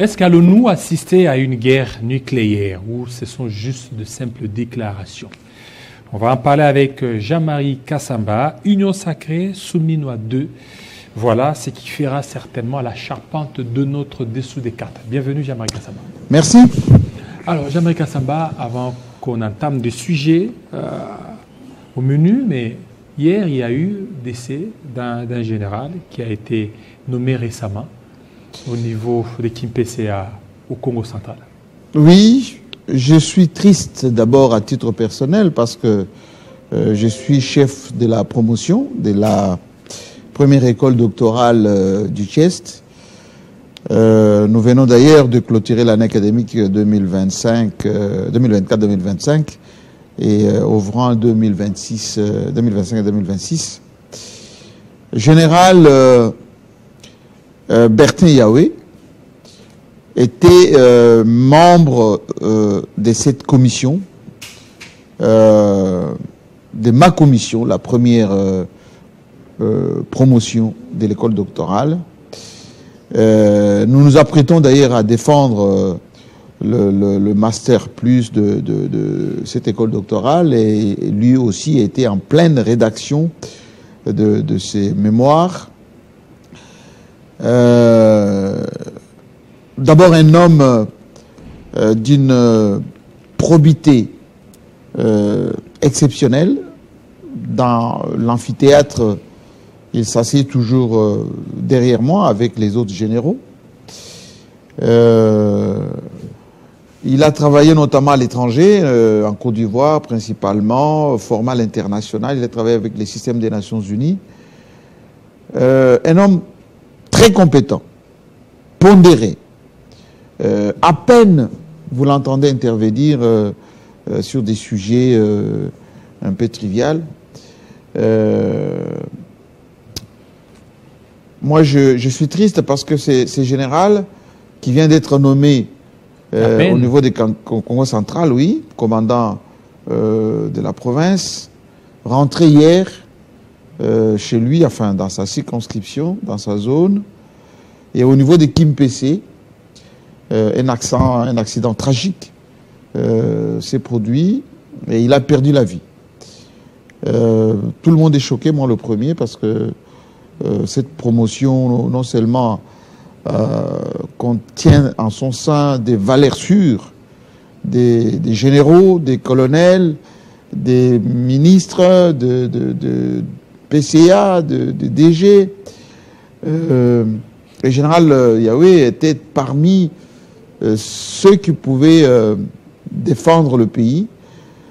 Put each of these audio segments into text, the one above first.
Est-ce qu'allons-nous assister à une guerre nucléaire ou ce sont juste de simples déclarations? On va en parler avec Jean-Marie Kassamba, Union Sacrée, Souminois 2. Voilà ce qui fera certainement la charpente de notre dessous des cartes. Bienvenue Jean-Marie Kassamba. Merci. Alors Jean-Marie Kassamba, avant qu'on entame des sujets au menu, mais hier il y a eu décès d'un général qui a été nommé récemment au niveau de Kimpese au Congo central. Oui, je suis triste d'abord à titre personnel parce que je suis chef de la promotion de la première école doctorale du Tchest. Nous venons d'ailleurs de clôturer l'année académique 2024-2025 et ouvrant 2025 et 2026. Général Bertin Yahweh était membre de cette commission, de ma commission, la première promotion de l'école doctorale. Nous nous apprêtons d'ailleurs à défendre le Master Plus de cette école doctorale et lui aussi était en pleine rédaction de ses mémoires. D'abord un homme d'une probité exceptionnelle. Dans l'amphithéâtre, il s'assied toujours derrière moi avec les autres généraux. Il a travaillé notamment à l'étranger, en Côte d'Ivoire principalement, format international. Il a travaillé avec les systèmes des Nations Unies. Un homme très compétent, pondéré. À peine vous l'entendez intervenir sur des sujets un peu triviaux. Moi, je suis triste parce que c'est général qui vient d'être nommé au niveau du Congo central, oui, commandant de la province, rentré hier chez lui, enfin dans sa circonscription, dans sa zone, et au niveau de Kimpese, un accident tragique s'est produit et il a perdu la vie. Tout le monde est choqué, moi le premier, parce que cette promotion non seulement contient en son sein des valeurs sûres, des généraux, des colonels, des ministres, de PCA, de DG. Le général Yahweh était parmi ceux qui pouvaient défendre le pays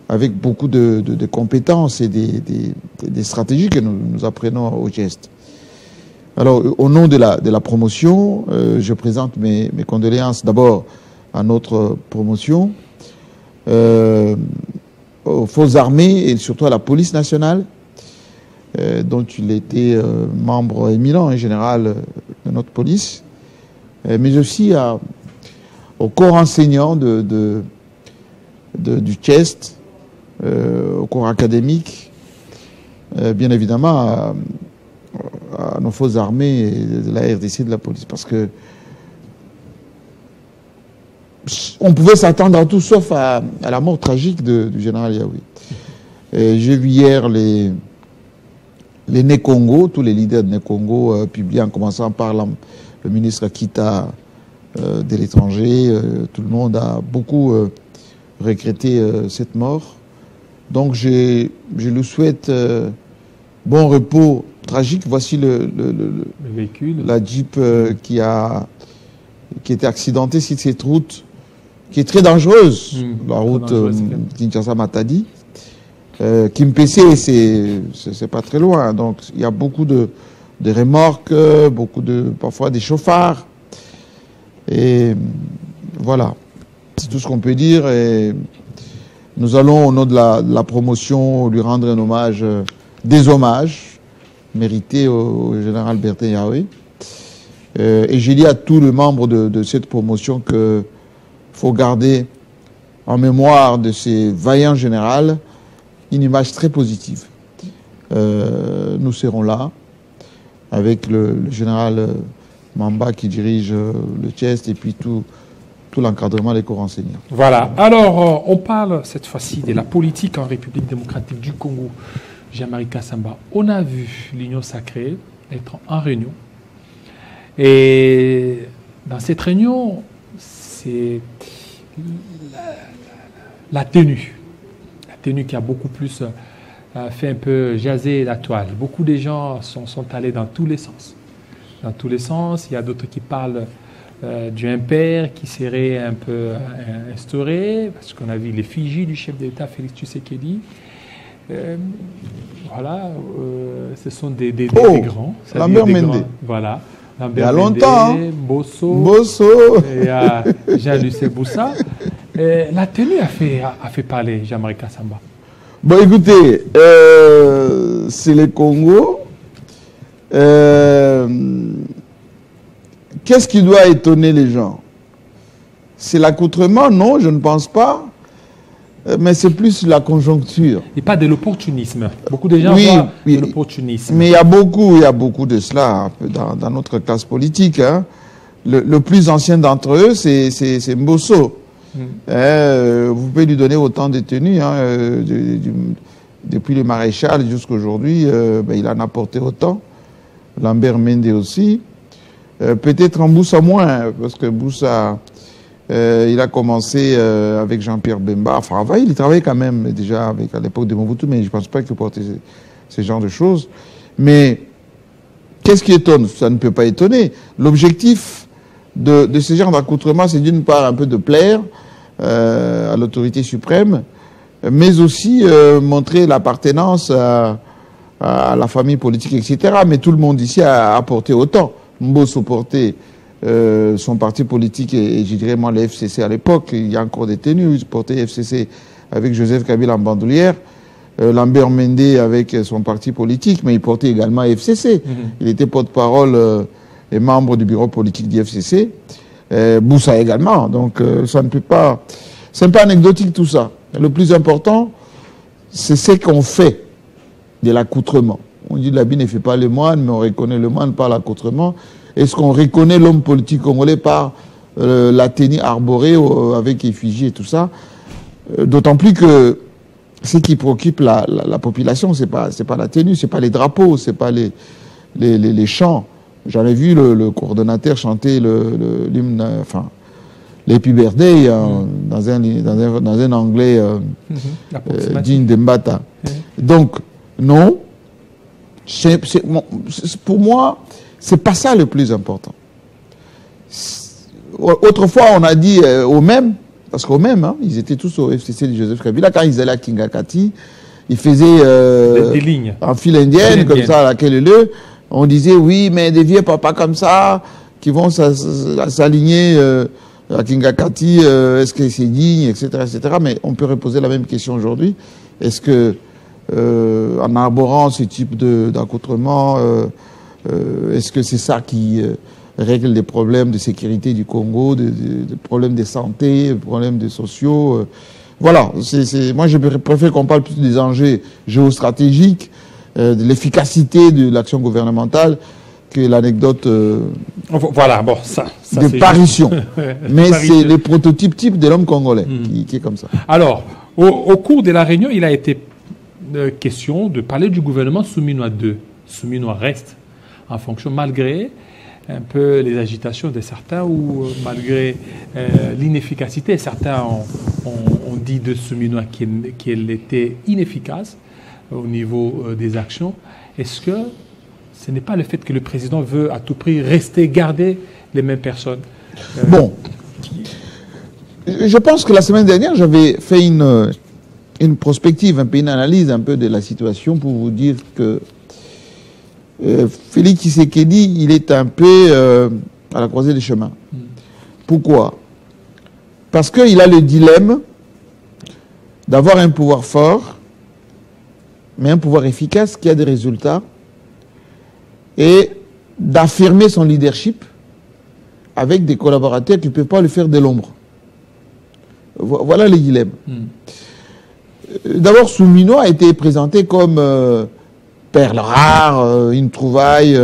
avec beaucoup de compétences et des stratégies que nous apprenons au geste. Alors, au nom de la promotion, je présente mes condoléances d'abord à notre promotion, aux forces armées et surtout à la police nationale, dont il était membre éminent et général de notre police, mais aussi au corps enseignant du Tchest, au corps académique, bien évidemment à nos forces armées et de la RDC, de la police, parce que on pouvait s'attendre à tout sauf à la mort tragique du général Yahweh. J'ai vu hier les Né-Congo, tous les leaders de Né-Congo publiés, en commençant par le ministre Kita de l'étranger. Tout le monde a beaucoup regretté cette mort. Donc je lui souhaite bon repos tragique. Voici le véhicule, la Jeep qui était accidentée sur cette route qui est très dangereuse, la route Kinshasa-Matadi. Kimpese, c'est pas très loin, donc il y a beaucoup de remorques, parfois des chauffards. Et voilà, c'est tout ce qu'on peut dire. Et nous allons, au nom de la promotion, lui rendre un hommage, des hommages mérités au général Bertin Yahweh. Et j'ai dit à tous les membres de cette promotion qu'il faut garder en mémoire de ces vaillants généraux une image très positive. Nous serons là avec le général Mamba qui dirige le Tchest et puis tout l'encadrement des corps enseignants. Voilà. Alors, on parle cette fois-ci de la politique en République démocratique du Congo. Jean-Marie Kassamba, on a vu l'Union sacrée être en réunion. Et dans cette réunion, c'est la tenue. La tenue qui a beaucoup plus fait un peu jaser la toile. Beaucoup de gens sont allés dans tous les sens. Dans tous les sens, il y a d'autres qui parlent du impair qui serait un peu instauré, parce qu'on a vu l'effigie du chef d'État Félix Tshisekedi. Voilà, ce sont des grands. Lambert Mende. Voilà. Il y a longtemps. Bosso. Et Jean-Lucien Boussa. La tenue a fait parler Jean-Marie Kassamba. Bon, écoutez, c'est le Congo. Qu'est-ce qui doit étonner les gens? C'est l'accoutrement? Non, je ne pense pas. Mais c'est plus la conjoncture. Et pas de l'opportunisme. Beaucoup de gens voient de l'opportunisme. Mais il y a beaucoup de cela dans notre classe politique. Hein. Le plus ancien d'entre eux, c'est Mbosso. Vous pouvez lui donner autant de tenues. Hein, depuis le maréchal jusqu'à aujourd'hui, il en a porté autant. Lambert Mende aussi. Peut-être en Boussa moins, parce que Boussa... il a commencé avec Jean-Pierre Bemba. Enfin, il travaillait quand même déjà à l'époque de Mobutu, mais je ne pense pas qu'il portait ce genre de choses. Mais qu'est-ce qui étonne? Ça ne peut pas étonner. L'objectif de ce genre d'accoutrement, c'est d'une part un peu de plaire à l'autorité suprême, mais aussi montrer l'appartenance à la famille politique, etc. Mais tout le monde ici a porté autant. Mbosso portait son parti politique et je dirais moi le FCC à l'époque, il y a encore des tenues, il portait FCC avec Joseph Kabila en bandoulière, Lambert Mende avec son parti politique, mais il portait également FCC. Il était porte-parole et membre du bureau politique du FCC, Boussa également, donc ça ne peut pas... C'est un peu anecdotique tout ça. Le plus important, c'est ce qu'on fait de l'accoutrement. On dit l'habit ne fait pas le moine, mais on reconnaît le moine par l'accoutrement. Est-ce qu'on reconnaît l'homme politique congolais par la tenue arborée avec effigie et tout ça? D'autant plus que ce qui préoccupe la population, c'est pas la tenue, c'est pas les drapeaux, c'est pas les chants. J'en ai vu le coordonnateur chanter l'hymne, enfin, l'Happy Birthday dans un anglais digne de Mbata. Donc, non, pour moi, c'est pas ça le plus important. Autrefois, on a dit au même, parce qu'au même, hein, ils étaient tous au FCC de Joseph Kabila. Quand ils allaient à Kingakati, ils faisaient des lignes en file indienne, comme ça, à laquelle on disait oui, mais des vieux papas comme ça, qui vont s'aligner à Kingakati, est-ce que c'est digne, etc., etc. Mais on peut reposer la même question aujourd'hui. Est-ce que, en arborant ce type d'accoutrement, est-ce que c'est ça qui règle les problèmes de sécurité du Congo, des problèmes de santé, des problèmes sociaux Voilà, moi je préfère qu'on parle plus des enjeux géostratégiques, de l'efficacité de l'action gouvernementale, que l'anecdote voilà, bon, ça de parution. Mais c'est le prototype type de l'homme congolais qui est comme ça. Alors, au cours de la réunion, il a été question de parler du gouvernement Souminois 2. Souminois reste en fonction, malgré un peu les agitations de certains ou malgré l'inefficacité. Certains ont dit de Souminois qu'elle était inefficace au niveau des actions. Est-ce que ce n'est pas le fait que le président veut à tout prix garder les mêmes personnes Bon, je pense que la semaine dernière, j'avais fait une prospective, un peu une analyse un peu de la situation pour vous dire que Félix Tshisekedi, il est un peu à la croisée des chemins. Pourquoi? Parce qu'il a le dilemme d'avoir un pouvoir fort, mais un pouvoir efficace qui a des résultats, et d'affirmer son leadership avec des collaborateurs qui ne peuvent pas le faire de l'ombre. Voilà le dilemme. D'abord, Souminois a été présenté comme perle rare, une trouvaille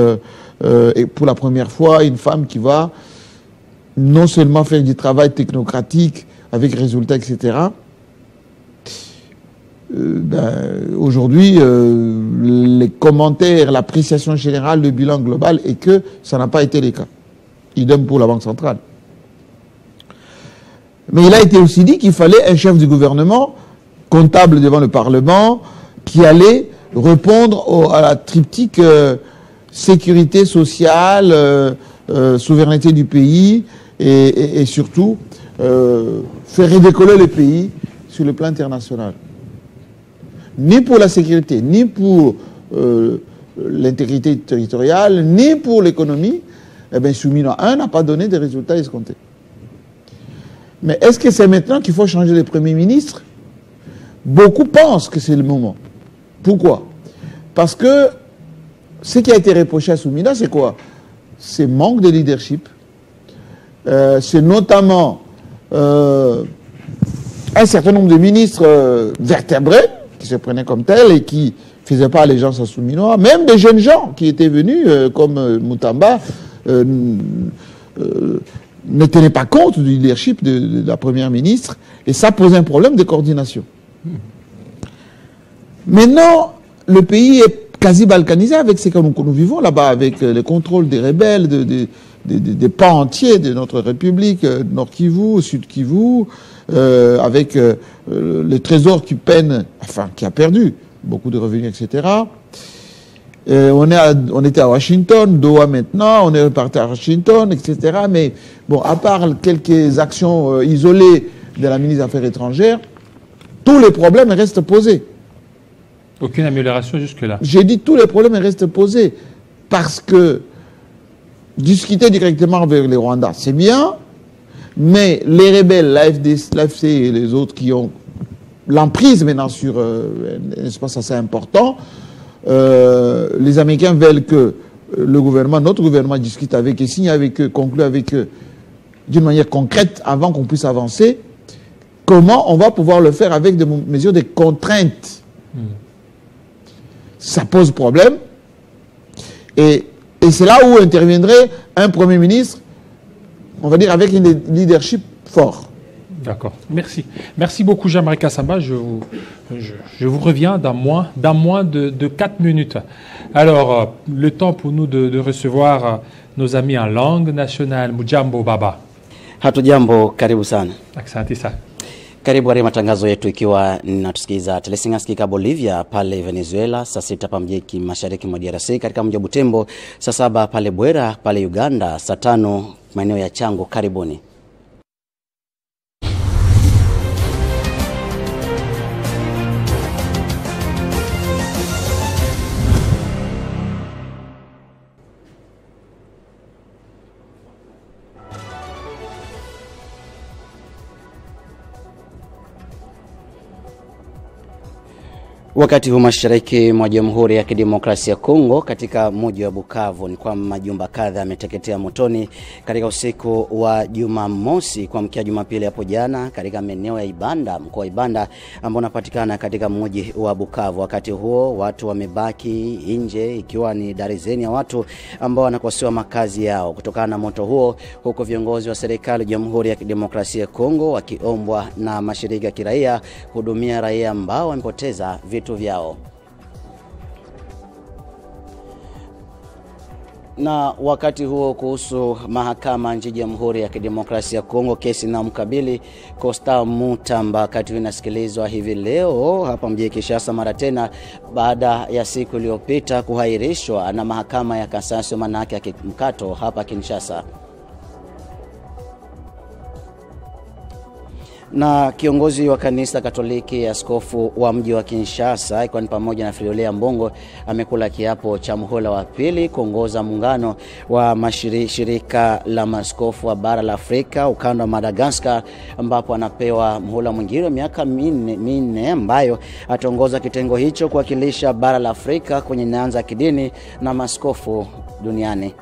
et pour la première fois, une femme qui va non seulement faire du travail technocratique avec résultats, etc. Aujourd'hui, les commentaires, l'appréciation générale, le bilan global est que ça n'a pas été le cas. Idem pour la Banque centrale. Mais il a été aussi dit qu'il fallait un chef du gouvernement, comptable devant le Parlement, qui allait répondre à la triptyque sécurité sociale, souveraineté du pays et surtout faire redécoller le pays sur le plan international. Ni pour la sécurité, ni pour l'intégrité territoriale, ni pour l'économie, eh bien, Soumino 1 n'a pas donné des résultats escomptés. Mais est-ce que c'est maintenant qu'il faut changer de Premier ministre? Beaucoup pensent que c'est le moment. Pourquoi? Parce que ce qui a été reproché à Soumina, c'est quoi? C'est manque de leadership. C'est notamment un certain nombre de ministres vertébrés qui se prenaient comme tels et qui ne faisaient pas allégeance à Souminoa. Même des jeunes gens qui étaient venus, comme Moutamba, ne tenaient pas compte du leadership de la première ministre, et ça pose un problème de coordination. Maintenant, le pays est quasi balkanisé avec ce que nous vivons là-bas, avec le contrôle des rebelles, des pans entiers de notre République, Nord Kivu, Sud Kivu, avec le trésor qui peine, enfin qui a perdu beaucoup de revenus, etc. On était à Washington, Doha maintenant, on est reparti à Washington, etc. Mais bon, à part quelques actions isolées de la ministre des Affaires étrangères, tous les problèmes restent posés. Aucune amélioration jusque-là. J'ai dit tous les problèmes restent posés parce que discuter directement avec les Rwandais, c'est bien, mais les rebelles, l'AFC et les autres qui ont l'emprise maintenant sur un espace assez important, les Américains veulent que le gouvernement, notre gouvernement discute avec eux, signe avec eux, conclue avec eux d'une manière concrète avant qu'on puisse avancer. Comment on va pouvoir le faire avec des mesures de contrainte? Ça pose problème. Et c'est là où interviendrait un Premier ministre, on va dire, avec un leadership fort. D'accord. Merci. Merci beaucoup, Jean-Marie Kassamba. Je vous reviens dans moins de 4 minutes. Alors, le temps pour nous de recevoir nos amis en langue nationale. Mujambo Baba. Hatujambo, karibu sana. Asante sana. Karibu katika matangazo yetu, ikiwa ninatusikiza Telesingasikika Bolivia pale Venezuela, saa 6 pa mjini mashariki mwa DRC, katika mji wa Butembo saa 7 pale Bwera pale Uganda, saa 5 maeneo ya Chango. Karibuni. Wakati huu mashariki mwa Jamhuri ya Kidemokrasia ya Kongo, katika mji wa Bukavu, ni kwamba majumba kadhaa yameteketea motoni katika usiku wa Jumamosi kuamkia Jumapili hapo jana katika maeneo ya Ibanda, mkoa wa Ibanda ambao unapatikana katika mji wa Bukavu. Wakati huo watu wamebaki nje, ikiwa ni darizeni ya watu ambao wanakosewa makazi yao kutokana na moto huo, huko viongozi wa serikali ya Jamhuri ya Kidemokrasia ya Kongo wakiombwa na mashirika ya kiraia kuhudumia raia ambao wamepoteza vitu vyao. Na wakati huo, kuhusu mahakama nchini Jamhuri ya Kidemokrasia ya Kongo, kesi na mkabili Costa Mutamba wakati inasikilizwa hivi leo hapa mjini Kinshasa mara tena baada ya siku iliyopita kuhairishwa na mahakama ya Kasasio manake ya mkato hapa Kinshasa. Na kiongozi wa kanisa Katoliki, askofu wa mji wa Kinshasa, ikiwa ni pamoja na Friolea Mbongo, amekula kiapo cha muhula wa pili kuongoza muungano wa mashirika la maaskofu wa bara la Afrika ukanda wa Madagascar, ambapo anapewa muhula mwingine wa miaka minne ambayo ataongoza kitengo hicho kuwakilisha bara la Afrika kwenye nyanza ya kidini na maaskofu duniani.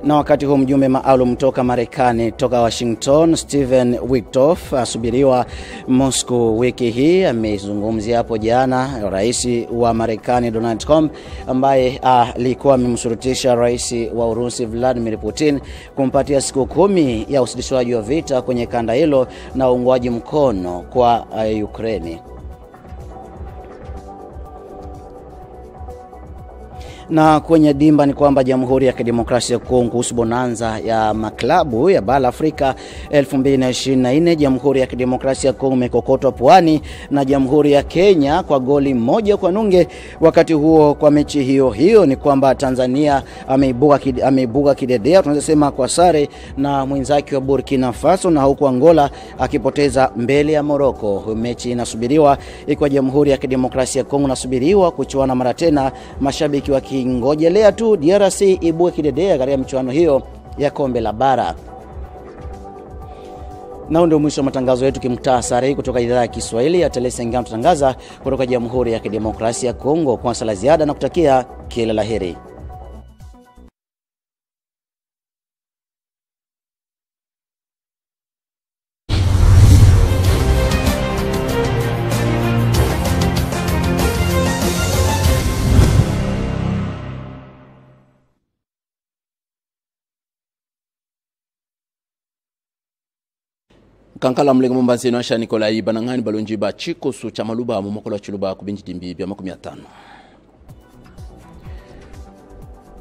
Na wakati huu mjumbe maalum toka Marekani toka Washington Stephen Witkoff asubiriwa Moscow wiki hii. Amezungumzia hapo jana rais wa Marekani Donald Trump ambaye alikuwa amemshurutisha rais wa Urusi Vladimir Putin kumpatia siku 10 ya usitishwaji wa vita kwenye kanda hilo na uungwaji mkono kwa Ukraine. Na kwenye dimba ni kwamba Jamhuri ya Kidemokrasia ya Kongo kuhusu bonanza ya maklabu ya bara Afrika 2024, Jamhuri ya Kidemokrasia ya Kongo imekokotwa puani na Jamhuri ya Kenya kwa goli 1-0. Wakati huo kwa mechi hiyo ni kwamba Tanzania ameibuka kidedea, tunaweza sema kwa sare na mwenzake wa Burkina Faso, na huko Angola akipoteza mbele ya Morocco. Mechi inasubiriwa kwa Jamhuri ya Kidemokrasia ya Kongo, nasubiriwa kuchuana mara tena, mashabiki wa ngojelea tu DRC ibue kidedea katika michuano hiyo ya kombe la bara. Na ndio mwisho wa matangazo yetu kimtasari kutoka idhaa ya Kiswahili ya Telesengam, tutangaza kutoka Jamhuri ya Kidemokrasia ya Kongo. Kwa sala ziada na kutakia kila laheri. Kankala mlenga mumbanzi na Nikolai banangani balonji ba chiko su chamaluba mu mokola chuluba ku binji dimbi bya 15.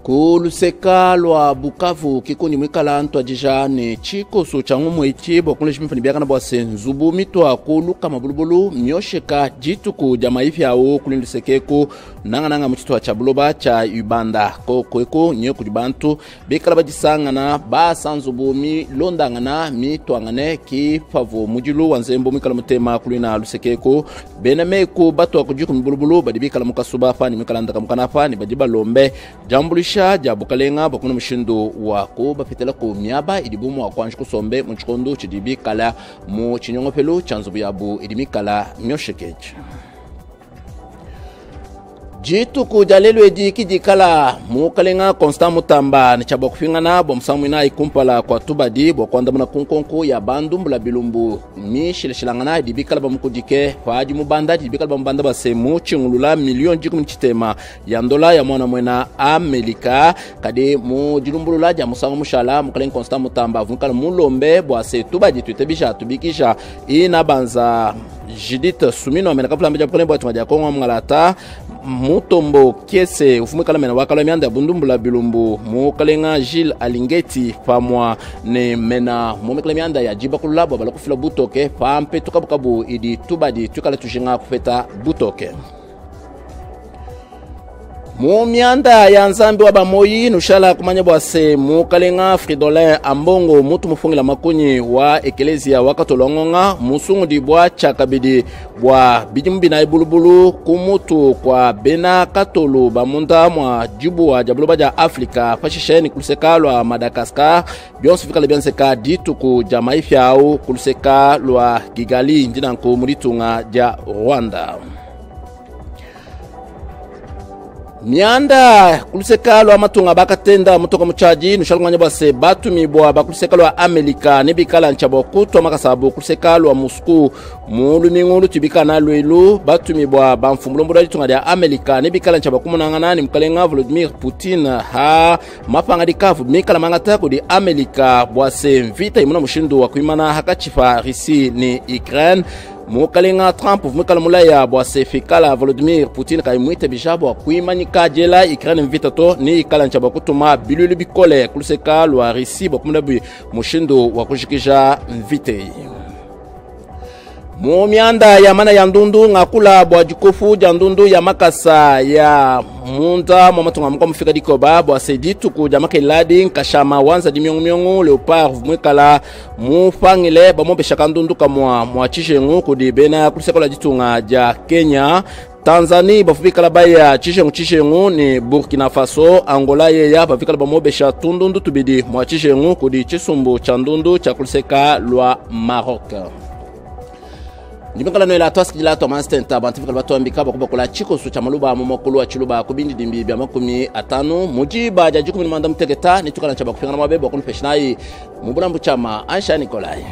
Kuluseka lwa Bukavu kikundi mwikala antwa jijane chiko su changumu ichibo kule shimifani biaka na bwase nzubu mitwa kuluka mabulubulu myosheka jituku jamaifi yao kulindusekeku nanga mchitwa cha buloba cha Ubanda kweko nye kujibantu bikala bajisanga na basa nzubu mi londangana mitwa ngane kifavu mujilu wanzembo mwikala mutema kulina lusekeku benemeku batu wakujiku mbulubulu badibikala mukasuba fani mwikala ndaka mukanafa ni bajiba lombe jambulisha jabukalenga bakuna mushindo wako bafitela ko myaba idibumu wakwanshi kusombe munchikondo chidibi kala mu chinyongopelo chanzubu yabu idimikala myoshekeje jitu kujalelo ediki dikala mukalenga Constant Mutamba ni chaba kufingana bomsamwina ikumpala kwa tubadi bokwanda muna kunkonko ya bandu mbula bilumbu mishilashilangana dibikala bamukudike faji mubanda dibikala bambanda basemu chingulula milioni jiku mchitema ya $1 ya mwana mwena Amerika kade mu jilumbulula ja musango mushala mukalenga Constant Mutamba vunukala mulombe bwase tubadi tuitebisha tubikisha ina banza Judith Sumino amena kapula mbeja bukalenga bwa tumaja kongo mngalata Mutombo Kiese ufumikala mena wakala mianda bundumbula bilumbu mukalenga Gilles Alingeti pamwa ne mena mumikala mianda ya jiba kulabo bala kufila butoke pampe tukabukabu idi tubadi tukala tushinga kufeta butoke Mumianda ya nzambi wa bamoyi nushala kumanya bwase mukalenga Fridolin Ambongo mutu mufungila makunyi wa ekelezia wakatolongonga musungu dibwa chakabidi bwa bidimubi na ibulubulu kumutu kwa bena katolu bamunda mwa jibu wa jabuluba ja Afrika fashisheni kuluseka lwa Madagascar bionsu fikale bianseka dituku jamaifya au kuluseka lwa Kigali njinanku muritunga ja Rwanda. Mianda kuluseka lwa matunga bakatenda mutoka muchaji nushalumanya bwase batumibwa bakuluseka lwa Amerika nibikala nchabo kutwa makasabu kuluseka lwa Moscow mulumingulu tibikana lwelu batumibwa bamfumbulombula litunga lya Amerika nibikala nchabo kumunangana ni mkalenga Vladimir Putin ha mapanga dikavu mikala mangatako di Amerika bwase mvita imuna mushindu wa kuimana hakachifa Risi ni Ukraine. Mukalenga Trump vumikala mulaya bwase fikala Vladimir Putin kaimwite bijabo kuimanyika jela Ukraine mvita to ni ikala nchaba kutuma bilulu bikole kuluseka lwa Risi bokumulabi mushindo wa kushikisha mvite. Mumianda ya mana ya ndundu ngakula bwa jikofu jandundu ya makasa ya munda mamatunga mko mfika dikoba bwa seditu ku jamake ladi nkashama wanza dimyongu leopard mwekala mufangile bamombe shakandundu kamwa mwachishengu kudibena kulisekola jitunga ja Kenya Tanzania bafikala baya chishengu ni Burkina Faso Angola yeya bafikala bamobe sha tundundu tubidi mwachishengu kudi chisumbu chandundu cha kuliseka lwa Maroc. Ndimekala no ila twaski la to manstenta bantu fikala bato ambika bakubakula chiko su cha maluba momokulu wa chiluba kubindi dimbi bya 50 mujiba jaji 10 manda mtegeta nitukala cha bakufingana mabebo kun peshnai mubulambu chama Aisha Nikolai.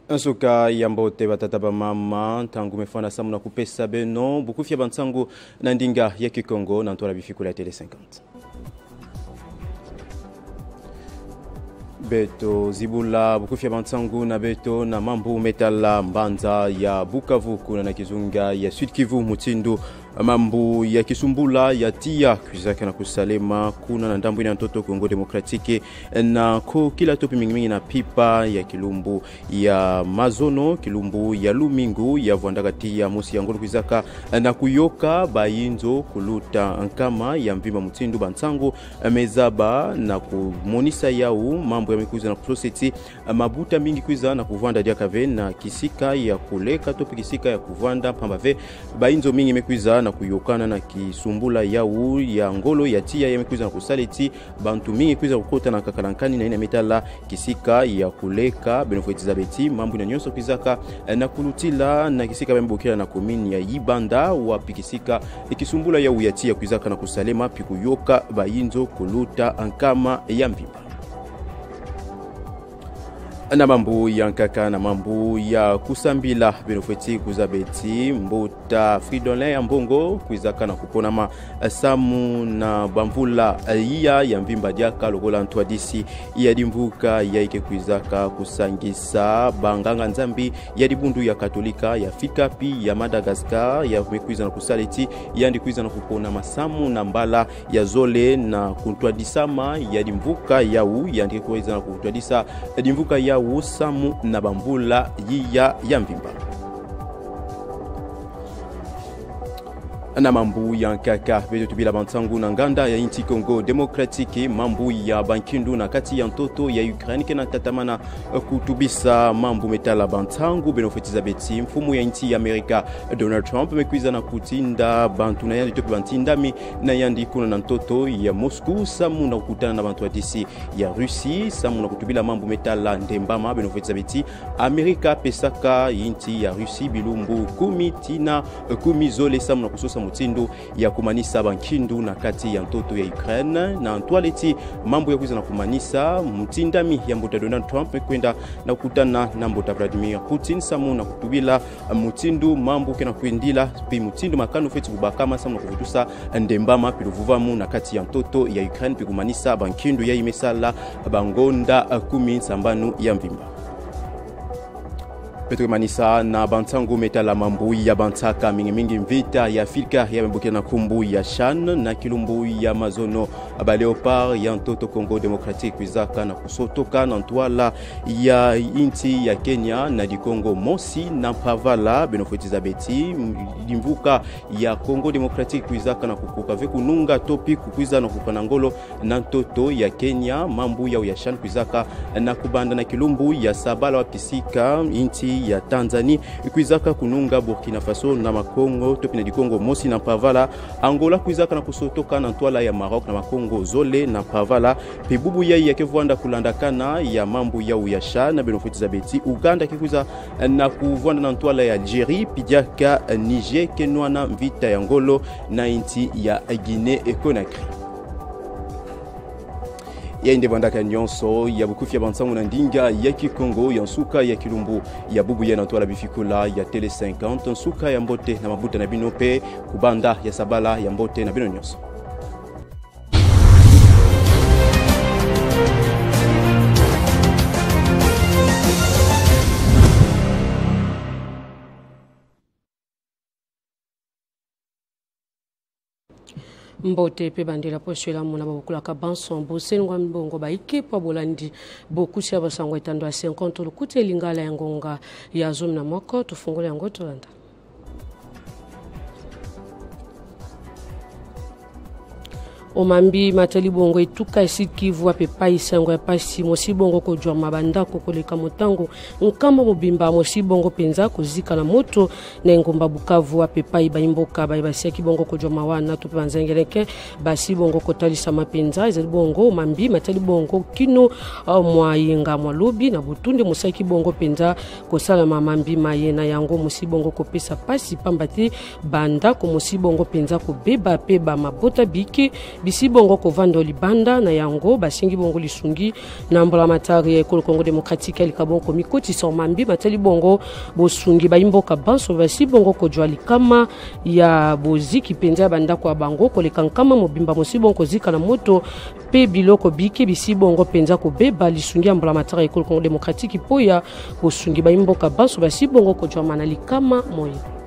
Nsuka yambote batata mama tangu mefana samu na kupesa beno bukufia bansangu na ndinga ya Kikongo na ntola bifikula ya Tele 50. Beto Zibula bukufia bansangu na beto na mambu metala mbanza ya Bukavu kuna na kizunga ya Sud Kivu Mutindu mambu ya Kisumbula ya tia kuzaka na kusalema kuna na ndambu ina ntoto Kongo Demokratike na ko kila topi mingi na pipa ya Kilumbu ya Mazono Kilumbu ya Lumingu ya Vuandagati ya Musi ya Ngolo kuzaka na kuyoka bayinzo kuluta nkama ya Mvima Mutindu bansangu mezaba na kumonisa yao mambo ya mikuza na kusoseti mabuta mingi kuiza na kuvanda dia kave na kisika ya kuleka topi kisika ya kuvanda pambave bayinzo mingi mekuiza na kuyokana na Kisumbula yau ya Ngolo ya tia ya mekuiza na kusaleti bantu mingi kuiza kukota na kakalankani na ina metala kisika ya kuleka Benefit Zabeti mambu na nyonso kizaka na kulutila na kisika bembokela na komini ya Ibanda wa pikisika Kisumbula yau ya tia kuzaka na kusalema pikuyoka bayinzo kuluta ankama ya Mvimba. Na mambu ya nkaka na mambu ya kusambila Benefiti kuzabeti mbota Fridolin ya mbongo kuizaka na kuponama samu na bamvula ya Mvimba diaka logola ntwa disi ya dimvuka ya ike kuizaka kusangisa banganga nzambi ya dibundu ya Katolika ya Fikapi ya Madagascar ya mekuiza na kusaleti ya ndikuiza na kuponama samu na mbala ya zole na kuntwa disama ya dimvuka ya ya ndikuiza na kuntwa disa dimvuka ya usamu na bambula ya Mvimba. Na mambu ya nkaka beto tubila bantangu na nganda ya inti Kongo Demokratike mambu ya bankindu na kati ya ntoto ya Ukraine kena tatamana kutubisa mambu metala bantangu Benefit Zabeti mfumu ya inti ya Amerika Donald Trump mekuiza na kutinda bantu na yandi topi bantindami na yandi kuna na ntoto ya Moscow samu na kukutana na bantu wa DC ya Rusi samu na kutubila mambu metala ndembama Benefit Zabeti Amerika pesaka inti ya Rusi bilumbu kumitina kumizole samu na kusosa mutindo ya kumanisa bankindu na kati ya ntoto ya Ukraine na antwaleti mambo ya kuiza na kumanisa mutindami ya mbota Donald Trump kwenda na kukutana na mbota Vladimir Putin samu na kutubila mutindu mambo kena kuendila pi mutindu makano feti kubakama samu na kuvutusa ndembama piluvuvamu na kati ya ntoto ya Ukraine pi kumanisa bankindu ya imesala bangonda 10 sambanu ya Mvimba. Petro Manisa na bantangu metala mambu ya bantaka mingi mvita ya Afrika ya mbuke na kumbu ya Shan na Kilumbu ya Mazono aba Leopard ya ntoto Kongo Demokratike kwizaka na kusotoka na ntwala ya inti ya Kenya na di Kongo Mosi na Pavala Benefit Zabeti dimvuka ya Kongo Demokratike kwizaka na kukuka veku nunga topi kukwiza na kupanangolo na ntoto ya Kenya mambu ya Shan kwizaka na kubanda na Kilumbu ya Sabala wa Pisika inti ya Tanzania kuizaka kununga Burkina Faso na Makongo topi na di Kongo Mosi na Pavala Angola kuizaka na kusotoka na ntwala ya Maroc na Makongo Zole na Pavala pebubu ya kevwanda kulandakana ya mambu ya uyasha na Benefit Zabeti Uganda kikuza na kuvwanda na ntwala ya Algeria pidiaka Niger kenwana mvita ya Ngolo na inti ya Guinea Conakry. Ya inde bandaka nyonso ya bukufia bansangu na ndinga ya Kikongo ya nsuka ya Kilumbu ya bubu ya natwala bifikula ya Tele 50 nsuka ya mbote na mabuta na binope kubanda ya Sabala ya mbote na bino nyonso. Mbote pe bandela poshela mona babukula ka banson bosenwa mbongo ba ikepa bolandi bokusia basangwa itando ya 50 lukute lingala ya ngonga ya zoom na moko tufungule yango tolanda. Omambi matali bongo etuka Sud-Kivu apepa isango ya pasi mosi bongo kojwa mabanda kokoleka motango nkamba mobimba mosi bongo penza kozika na moto na ngomba Bukavu apepa ibaimboka baibasiaki bongo kojwa mawana to panzengeleke basi bongo kotalisa mapenza ezali bongo omambi matali bongo kino mwa yenga mwa lobi na butunde mosaki bongo penza kosala mamambi mayena yango mosi bongo kopesa pasi pambati banda ko mosi bongo penza kobeba peba mabota biki bisi bongo kovando libanda na yango basingi bongo lisungi na mbola matari ya Congo démocratique likabongo mikoti so mambi matali bongo bosungi baimboka banso basi bongo kojwa likama ya boziki penza banda kwa bango koleka nkama mobimba mosi bongo zika na moto pe biloko biki bisi bongo penza kobeba lisungi ya mbola matari ya Congo démocratique poya bosungi baimboka banso basi bongo kojwa mana likama moya.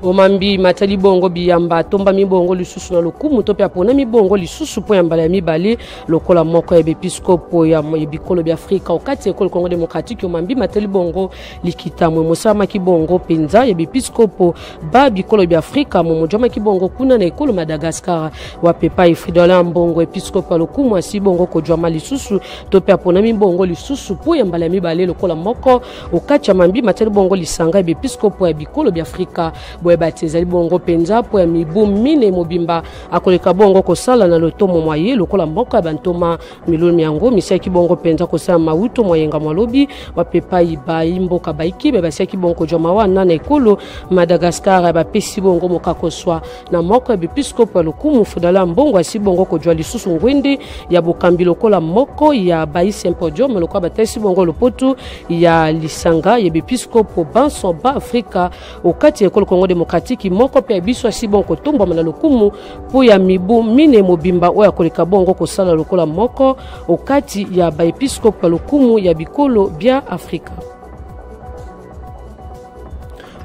Omambi matali bongo biyamba tomba mibongo lisusu na lokumu tope apona mibongo lisusu po yambala ya mibale lokola moko ya episkopo ya bikolo bya Afrika okati ya Congo démocratique. Omambi matali bongo likita mwe mosama kibongo penza ya episkopo ba bikolo bya Afrika mo mojama kibongo kuna na ekolo Madagascar wa pepa ifridola mbongo episkopo lokumu asi bongo kojama lisusu tope apona mibongo lisusu po yambala ya mibale lokola moko okati ya mambi matali bongo lisanga ya episkopo ya bikolo bya Afrika batezali bongo penza po ya mibu mine mobimba akoleka bongo kosala na lotomo mwaye lokola mboka ya bantoma miloni yango misaki bongo penza kosala mauto moyenga mwalobi wapepa ibai mboka baiki basiaki bongo joma wana na ekolo Madagascar bapesi bongo mokakoswa na moko ya episkopo ya lokumu fudala mbongo asi bongo kojwa lisusu ngwende ya bokambi lokola moko ya bai symposium lokola batesi bongo lopoto ya lisanga ya episkopo banso ba Afrika okati ya Congo démocratique moko pe biso asi bongo tomba na lokumu po ya mibu mine mobimba oya koleka bongo kosala lokola moko okati ya ba episkopo lokumu ya bikolo bya Afrika.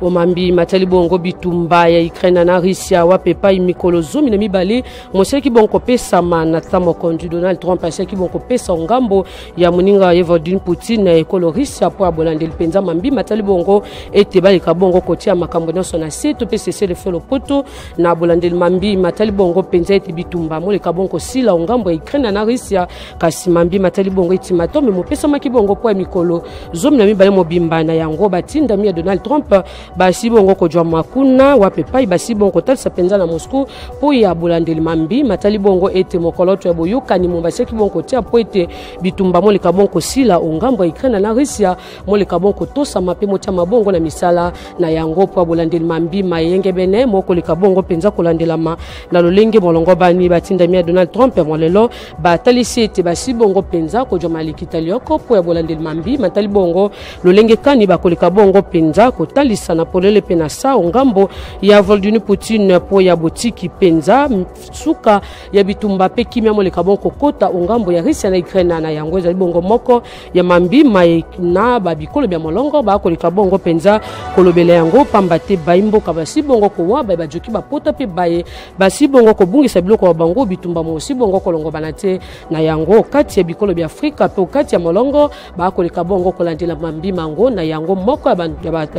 Omambi matali bongo bitumba ya Ukraine na Russia wapepa imikolo zomi na mibale moseki bongo pesa mana tamo kondu Donald Trump aseki bongo pesa ngambo ya muninga ya Vladimir Putin na ekolo Russia po abolande penza mambi matali bongo ete balika bongo kotia makambo nyonso na seto pe cesser le felo poto na abolande mambi matali bongo penza ete bitumba moleka bongo sila ngambo ya Ukraine na Russia kasi mambi matali bongo eti matome mo pesa makibongo po mikolo zomi na mibale mobimba na yango batinda mi ya Donald Trump basi bongo kojwa makuna wapepai basi bongo talisa penza na Moscou po ya bolandeli mambi matali bongo ete mokoloto ya boyoka ni mombaseki bongo tia po ete bitumba moleka bongo sila ongambo ya Ukraine na Russia moleka bongo tosa mape motia mabongo na misala na yango po bolandeli mambi mayenge bene moko leka bongo penza kolandela ma na lolenge molongo bani batinda mi ya Donald Trump molelo batalisi ete basi bongo penza kojwa malikita lioko po ya bolandeli mambi matali bongo lolenge kani bakoleka bongo penza kotalisa na polele pena sa ngambo ya Vladimir Putin po ya botiki penza suka ya bitumba pe kimia moleka bongo kota ngambo ya Russia na Ukraine na yango ezali bongo moko ya mambi mai na babikolo bya molongo ba koleka bongo penza kolobela yango pambate baimbo kabasi bongo ko wa ba joki ba pota pe baye basi bongo ko bungisa biloko bango bitumba mo si bongo kolongo banate na yango kati ya bikolo bya Afrika pe kati ya molongo ba koleka bongo kolandela mambi mango na yango moko ya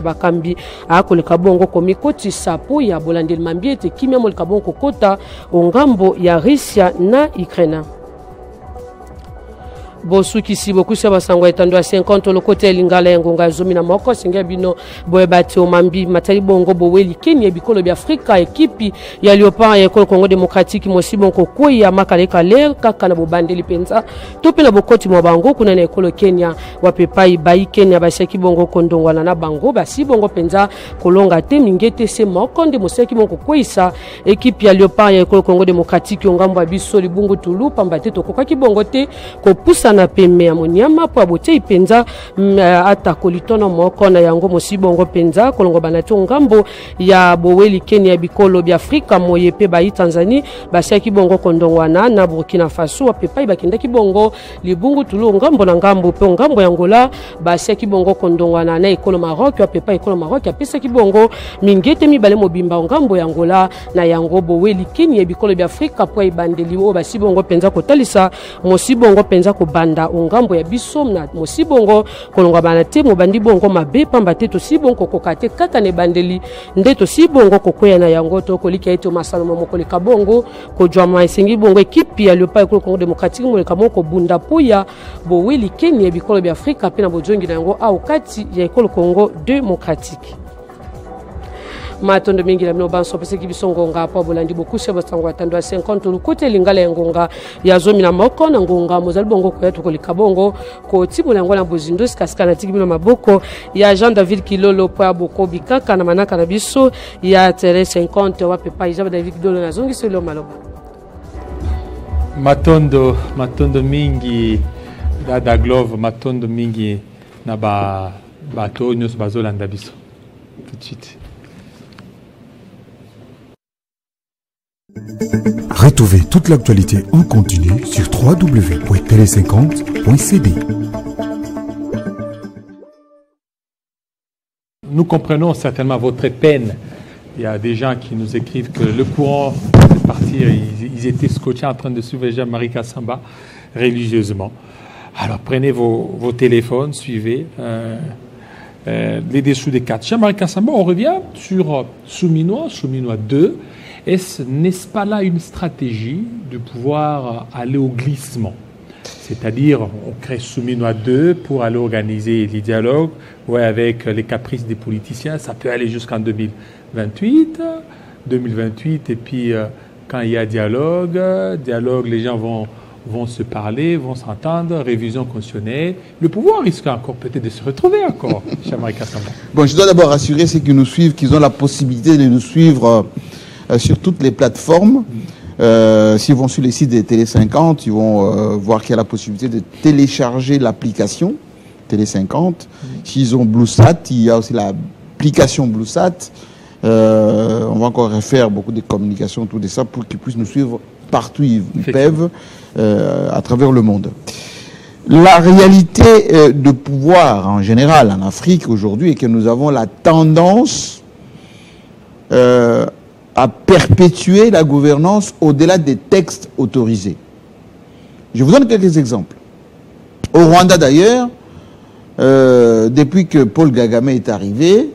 bakambi akoleka bongo komikoti sapo ya bolandeli mambi ete kimia moleka bongo kota ongambo ya Russia na Ukraine. Bosukisi bokusa basango etando 50 lokote lingala yangonga zomi na moko singa bino boebati omambi matali bongo boweli Kenya bikolo bya Afrika ekipi ya Leopard ya Congo démocratique mosi bongo koya makaleka ler kaka na bobandeli penza topela bokoti mwa bango kuna na ekolo Kenya wapepai bai Kenya basaki bongo kondongwana na bango basi bongo penza kolonga te mingete se moko ndi mosaki bongo koisa ekipi ya Leopard ya Congo démocratique ngambo biso libungu tulu pambate tokokaki bongo te kopusa na peme ya monyama po abote ipenza ata kolitono moko na yango mosi bongo penza kolongo banato ngambo ya boweli Kenya bikolo bya Afrika moye pe ba Tanzania basaki bongo kondongwana na Burkina Faso pepai bakendaki bongo libungu tulu ngambo na ngambo pe ngambo ya Angola basaki bongo kondongwana na ekolo Maroc pepai ekolo Maroc apesaki bongo mingete mibale mobimba ngambo ya Angola na yango boweli Kenya bikolo bya Afrika po ibandeli o basi bongo penza kotalisa mosi bongo penza ko landa ongambo ya biso na mosibongo kolongwa bana te mobandi bongo mabe pamba te to sibongo kokate kaka ne bandeli nde to sibongo kokoya na yango to kolika ete masano mokolika bongo ko jwama esengi bongo ekipe ya Leopard ko Congo démocratique moleka moko bunda puya bo wili Kenya bikolo bi Afrika pe na bojongi na yango au kati ya ekolo Congo démocratique. Matondo mingi la mino banso pese kibisongo nga pa bolandi bokusha basango atando 50 lukote lingala ya ngonga ya zomi na moko na ngonga mozali bongo ko yetu kolika bongo ko tibola ngona bozindo skaskana tikibino maboko ya Jean David Kilolo pa boko bikaka na manaka na biso ya tere 50 wa pepa Jean David Kilolo na zongi selo maloba matondo mingi da glove matondo mingi na ba tonyos bazolanda biso tout de suite. Retrouvez toute l'actualité en continu sur www.tele50.cd. Nous comprenons certainement votre peine. Il y a des gens qui nous écrivent que le courant de partir, ils étaient scotchés en train de suivre Jean-Marie Kassamba religieusement. Alors prenez vos téléphones, suivez les dessous des cartes. Jean-Marie Kassamba, on revient sur Souminois 2. N'est-ce pas là une stratégie de pouvoir aller au glissement? C'est-à-dire, on crée Souminois 2 pour aller organiser les dialogues, ouais, avec les caprices des politiciens. Ça peut aller jusqu'en 2028, et puis quand il y a dialogue, les gens vont se parler, vont s'entendre, révision constitutionnelle. Le pouvoir risque encore peut-être de se retrouver encore, Jean-Marie Kassamba. Bon, je dois d'abord rassurer ceux qui nous suivent, qu'ils ont la possibilité de nous suivre sur toutes les plateformes. S'ils vont sur les sites de Télé 50, ils vont voir qu'il y a la possibilité de télécharger l'application Télé 50. S'ils ont BlueSat, il y a aussi l'application BlueSat. On va encore refaire beaucoup de communications autour de ça pour qu'ils puissent nous suivre partout où ils peuvent à travers le monde. La réalité de pouvoir en général en Afrique aujourd'hui est que nous avons la tendance à perpétuer la gouvernance au-delà des textes autorisés. Je vous donne quelques exemples. Au Rwanda d'ailleurs, depuis que Paul Kagame est arrivé,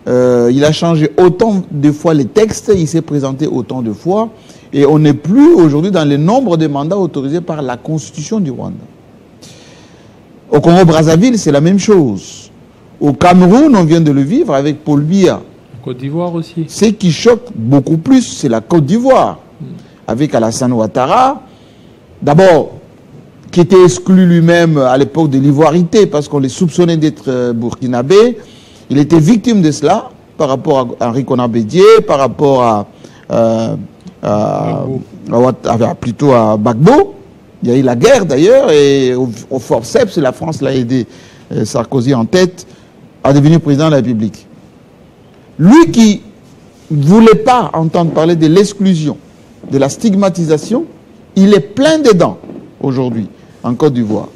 il a changé autant de fois les textes, il s'est présenté autant de fois, et on n'est plus aujourd'hui dans le nombre de mandats autorisés par la Constitution du Rwanda. Au Congo-Brazzaville, c'est la même chose. Au Cameroun, on vient de le vivre avec Paul Biya. Côte d'Ivoire aussi. Ce qui choque beaucoup plus, c'est la Côte d'Ivoire, avec Alassane Ouattara, d'abord, qui était exclu lui-même à l'époque de l'ivoirité, parce qu'on les soupçonnait d'être burkinabé. Il était victime de cela, par rapport à Henri Konan-Bédié, par rapport plutôt à Gbagbo. Il y a eu la guerre d'ailleurs, et au forceps, la France l'a aidé, Sarkozy en tête, à devenir président de la République. Lui qui ne voulait pas entendre parler de l'exclusion, de la stigmatisation, il est plein dedans aujourd'hui en Côte d'Ivoire.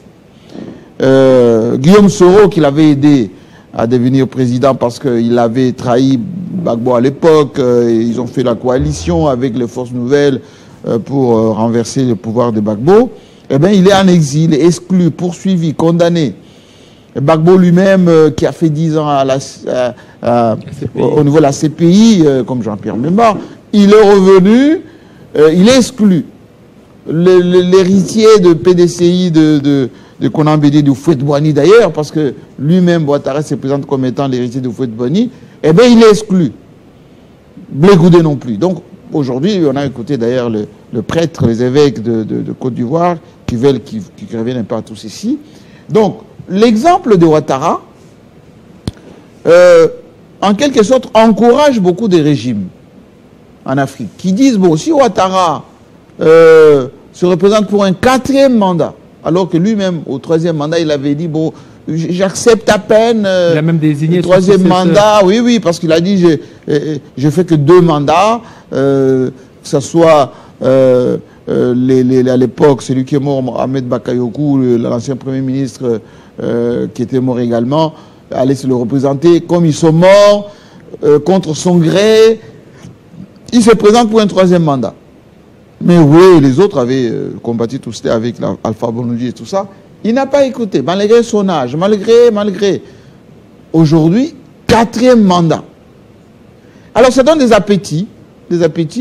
Guillaume Soro, qui l'avait aidé à devenir président parce qu'il avait trahi Gbagbo à l'époque, ils ont fait la coalition avec les forces nouvelles pour renverser le pouvoir de Gbagbo, eh bien il est en exil, exclu, poursuivi, condamné. Gbagbo lui-même, qui a fait 10 ans au niveau de la CPI, comme Jean-Pierre Memba, il est revenu, il est exclu. L'héritier de PDCI de Konan-Bédié, du Houphouët-Boigny d'ailleurs, parce que lui-même, Ouattara se présente comme étant l'héritier de Houphouët-Boigny, eh bien il est exclu. Blé Goudé non plus. Donc aujourd'hui, on a écouté d'ailleurs le prêtre, les évêques de Côte d'Ivoire qui veulent qu'ils reviennent un peu à tout ceci. Donc, l'exemple de Ouattara, en quelque sorte, encourage beaucoup de régimes en Afrique qui disent, bon, si Ouattara se représente pour un 4e mandat, alors que lui-même, au 3e mandat, il avait dit, bon, j'accepte à peine il a même désigné le 3e mandat, oui, parce qu'il a dit, je fais que 2 mandats, que ce soit... à l'époque, celui qui est mort, Ahmed Bakayoko, l'ancien Premier ministre qui était mort également, allait se le représenter. Comme ils sont morts contre son gré, il se présente pour un 3e mandat. Mais oui, les autres avaient combattu tout cela avec Alpha Bonoudi et tout ça. Il n'a pas écouté, malgré son âge, malgré. Aujourd'hui, 4e mandat. Alors ça donne des appétits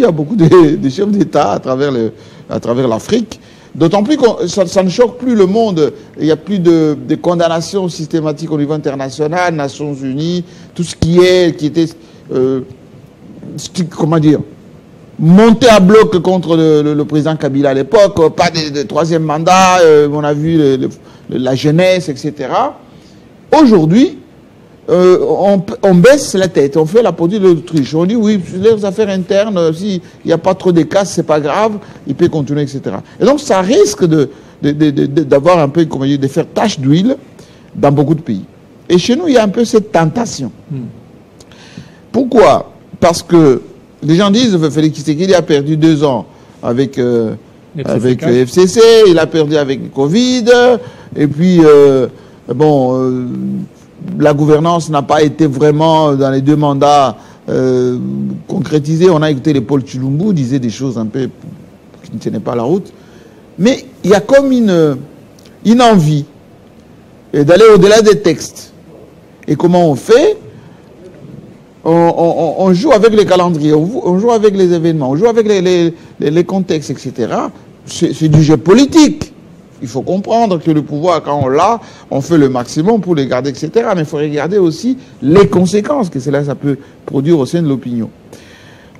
à beaucoup de chefs d'État à travers l'Afrique. D'autant plus que ça ne choque plus le monde. Il n'y a plus de condamnations systématiques au niveau international, Nations Unies, tout ce qui était, comment dire, monté à bloc contre le président Kabila à l'époque, pas de 3e mandat, on a vu la jeunesse, etc. Aujourd'hui, on baisse la tête, on fait la politique de l'autruche. On dit oui, leurs affaires internes, s'il n'y a pas trop de cas, c'est pas grave, il peut continuer, etc. Et donc ça risque d'avoir un peu, comment dire, de faire tache d'huile dans beaucoup de pays. Et chez nous, il y a un peu cette tentation. Pourquoi? Parce que les gens disent Félix Tshisekedi a perdu 2 ans avec le FCC, il a perdu avec le Covid, et puis la gouvernance n'a pas été vraiment dans les 2 mandats concrétisée. On a écouté les Paul Chilumbu disait des choses un peu qui ne tenaient pas la route. Mais il y a comme une envie d'aller au-delà des textes. Et comment on fait? On joue avec les calendriers, on joue avec les événements, on joue avec les contextes, etc. C'est du jeu politique. Il faut comprendre que le pouvoir, quand on l'a, on fait le maximum pour les garder, etc. Mais il faut regarder aussi les conséquences que cela ça peut produire au sein de l'opinion.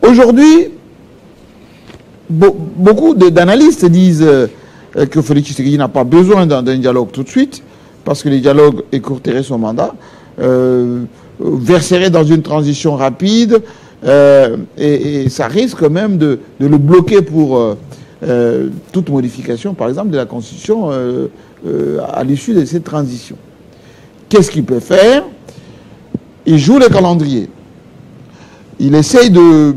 Aujourd'hui, beaucoup d'analystes disent que Félix Tshisekedi n'a pas besoin d'un dialogue tout de suite, parce que le dialogue écourterait son mandat, verserait dans une transition rapide, et ça risque même de le bloquer pour toute modification, par exemple, de la Constitution à l'issue de cette transition. Qu'est-ce qu'il peut faire? Il joue le calendrier. Il essaye de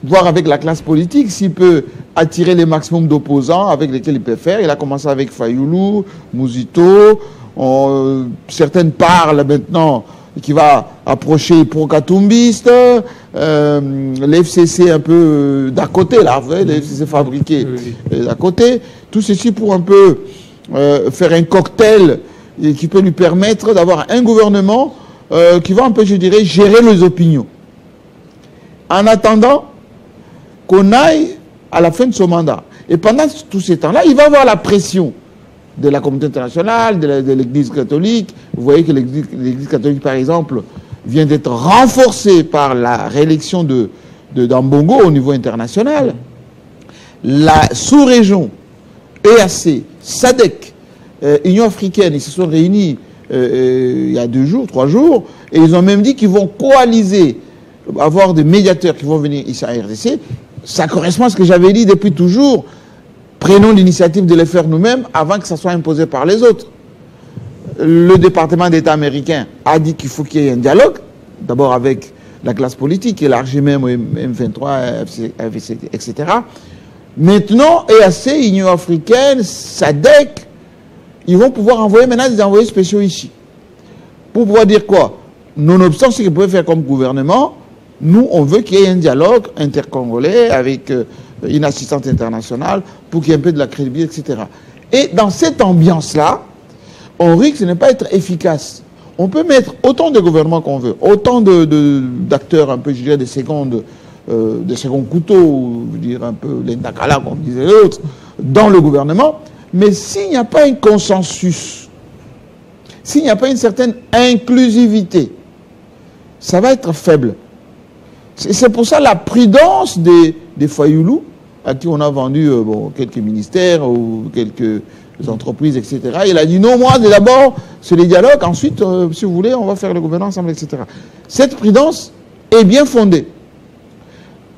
voir avec la classe politique s'il peut attirer les maximums d'opposants avec lesquels il peut faire. Il a commencé avec Fayoulou, Mouzito. Certaines parlent maintenant qui va approcher pro-katumbiste, l'FCC un peu d'à côté, là, vous voyez, l'FCC fabriqué d'à côté. Tout ceci pour un peu faire un cocktail qui peut lui permettre d'avoir un gouvernement qui va un peu, je dirais, gérer les opinions. En attendant qu'on aille à la fin de son mandat. Et pendant tous ces temps-là, il va avoir la pression de la communauté internationale, de l'Église catholique. Vous voyez que l'Église catholique, par exemple, vient d'être renforcée par la réélection d'Ambongo au niveau international. La sous-région, EAC, SADC, Union africaine, ils se sont réunis il y a 2 jours, 3 jours, et ils ont même dit qu'ils vont coaliser, avoir des médiateurs qui vont venir ici à RDC. Ça correspond à ce que j'avais dit depuis toujours. Prenons l'initiative de les faire nous-mêmes avant que ça soit imposé par les autres. Le département d'État américain a dit qu'il faut qu'il y ait un dialogue, d'abord avec la classe politique, élargi même au M23, FCC, etc. Maintenant, EAC, Union africaine, SADC, ils vont pouvoir envoyer maintenant des envoyés spéciaux ici. Pour pouvoir dire quoi? Nonobstant ce qu'ils peuvent faire comme gouvernement, nous, on veut qu'il y ait un dialogue intercongolais avec une assistance internationale pour qu'il y ait un peu de la crédibilité, etc. Et dans cette ambiance-là, on risque de ne pas être efficace. On peut mettre autant de gouvernements qu'on veut, autant d'acteurs un peu, je dirais, des seconds couteaux, je veux dire un peu les Nakala, comme disaient l'autre, dans le gouvernement, mais s'il n'y a pas un consensus, s'il n'y a pas une certaine inclusivité, ça va être faible. C'est pour ça la prudence des Fayoulou, à qui on a vendu quelques ministères ou quelques entreprises, etc. Il a dit non, moi, d'abord, c'est les dialogues, ensuite, si vous voulez, on va faire le gouvernement ensemble, etc. Cette prudence est bien fondée.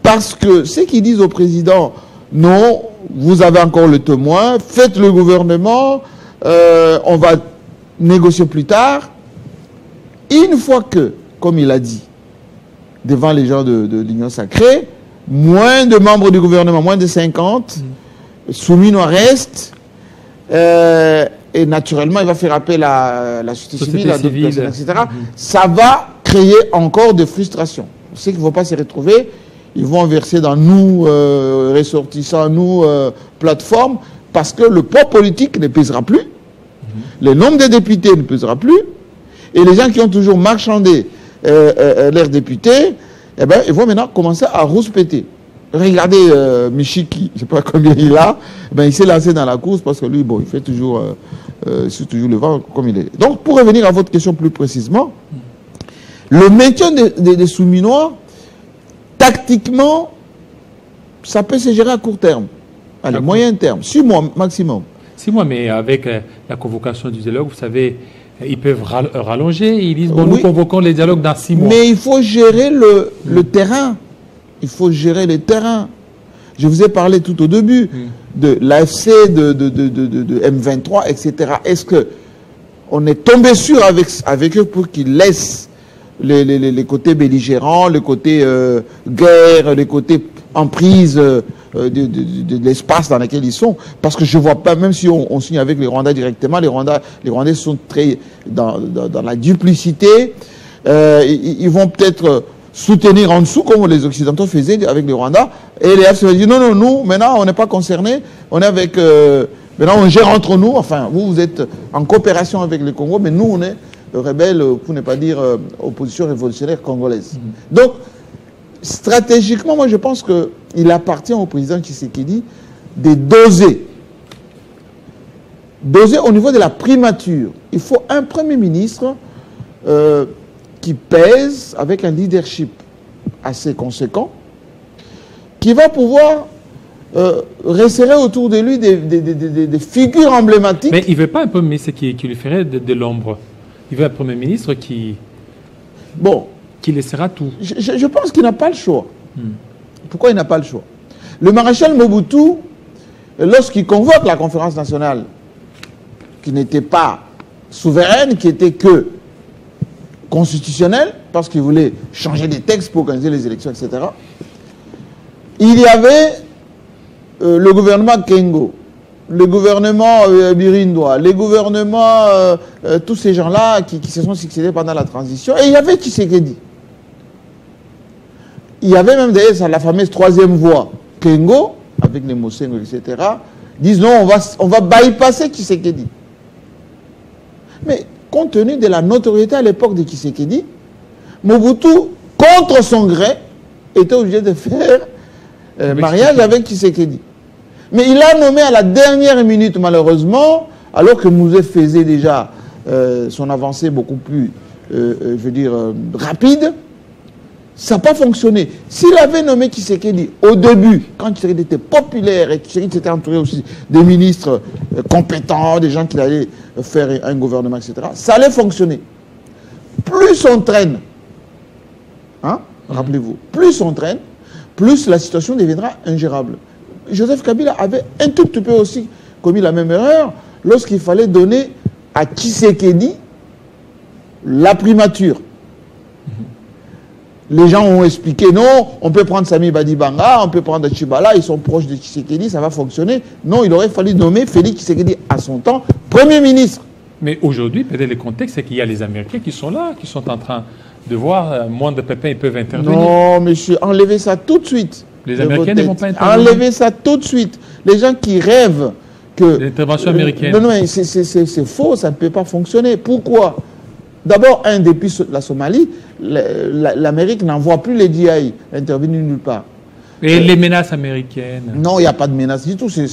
Parce que ceux qui disent au président, non, vous avez encore le témoin, faites le gouvernement, on va négocier plus tard. Une fois que, comme il a dit, devant les gens de l'Union sacrée, moins de membres du gouvernement, moins de 50, soumis au reste, et naturellement, il va faire appel à la société civile, à d'autres personnes, etc. Ça va créer encore de frustration. On sait qu'il ne faut pas se retrouver ils vont verser dans nous, ressortissants, nous, plateformes, parce que le poids politique ne pèsera plus, le nombre de députés ne pèsera plus, et les gens qui ont toujours marchandé leurs députés, eh ben, ils vont maintenant commencer à rouspéter. Regardez Michiki, je ne sais pas combien il a, ben, il s'est lancé dans la course parce que lui, bon, il fait toujours, toujours le vent comme il est. Donc, pour revenir à votre question plus précisément, le maintien des sous-minois, tactiquement, ça peut se gérer à court terme, à moyen terme, 6 mois maximum. 6 mois, mais avec la convocation du dialogue, vous savez, ils peuvent rallonger, ils disent, bon, oui, nous convoquons les dialogues dans 6 mois. Mais il faut gérer le terrain. Il faut gérer le terrain. Je vous ai parlé tout au début de l'AFC, de M23, etc. Est-ce qu'on est tombé sûr avec eux pour qu'ils laissent les côtés belligérants, le côté guerre, les côtés emprise de l'espace dans lequel ils sont? Parce que je ne vois pas, même si on signe avec les Rwandais directement, les Rwandais sont très dans la duplicité. Ils vont peut-être soutenir en dessous, comme les Occidentaux faisaient avec les Rwandais, et les FCV disent non, nous, maintenant, on n'est pas concernés, on est avec, maintenant, on gère entre nous, enfin, vous êtes en coopération avec les Congos, mais nous, on est rebelles, pour ne pas dire opposition révolutionnaire congolaise. Donc, stratégiquement, moi, je pense qu'il appartient au président Tshisekedi de doser au niveau de la primature. Il faut un Premier ministre qui pèse avec un leadership assez conséquent, qui va pouvoir resserrer autour de lui des figures emblématiques. Mais il ne veut pas un Premier ministre qui lui ferait de l'ombre. Il veut un Premier ministre qui laissera tout. Je pense qu'il n'a pas le choix. Pourquoi il n'a pas le choix? Le maréchal Mobutu, lorsqu'il convoque la conférence nationale, qui n'était pas souveraine, qui était que constitutionnel, parce qu'il voulait changer des textes pour organiser les élections, etc. Il y avait le gouvernement Kengo, le gouvernement Birindoa, les gouvernements, tous ces gens-là qui se sont succédés pendant la transition, et il y avait Tshisekedi. Il y avait même d'ailleurs la fameuse troisième voie, Kengo, avec les Mosengo, etc., disent non, on va bypasser Tshisekedi. Mais compte tenu de la notoriété à l'époque de Tshisekedi, Mobutu, contre son gré, était obligé de faire mariage avec Tshisekedi. Mais il a nommé à la dernière minute, malheureusement, alors que Mouzé faisait déjà son avancée beaucoup plus, je veux dire, rapide. Ça n'a pas fonctionné. S'il avait nommé Tshisekedi au début, quand Tshisekedi était populaire et Tshisekedi s'était entouré aussi des ministres compétents, des gens qui allaient faire un gouvernement, etc., ça allait fonctionner. Plus on traîne, hein, rappelez-vous, plus on traîne, plus la situation deviendra ingérable. Joseph Kabila avait un tout petit peu aussi commis la même erreur lorsqu'il fallait donner à Tshisekedi la primature. Les gens ont expliqué, non, on peut prendre Sami Badibanga, on peut prendre Tshibala, ils sont proches de Tshisekedi, ça va fonctionner. Non, il aurait fallu nommer Félix Tshisekedi à son temps Premier ministre. Mais aujourd'hui, peut-être le contexte, c'est qu'il y a les Américains qui sont là, qui sont en train de voir, moins de pépins, ils peuvent intervenir. Non, monsieur, enlevez ça tout de suite. Les Américains ne vont pas intervenir. Enlevez ça tout de suite. Les gens qui rêvent que... L'intervention américaine. Non, c'est faux, ça ne peut pas fonctionner. Pourquoi? D'abord, depuis la Somalie, l'Amérique n'envoie plus les DI intervenir nulle part. Et les menaces américaines? Non, il n'y a pas de menaces du tout. C'est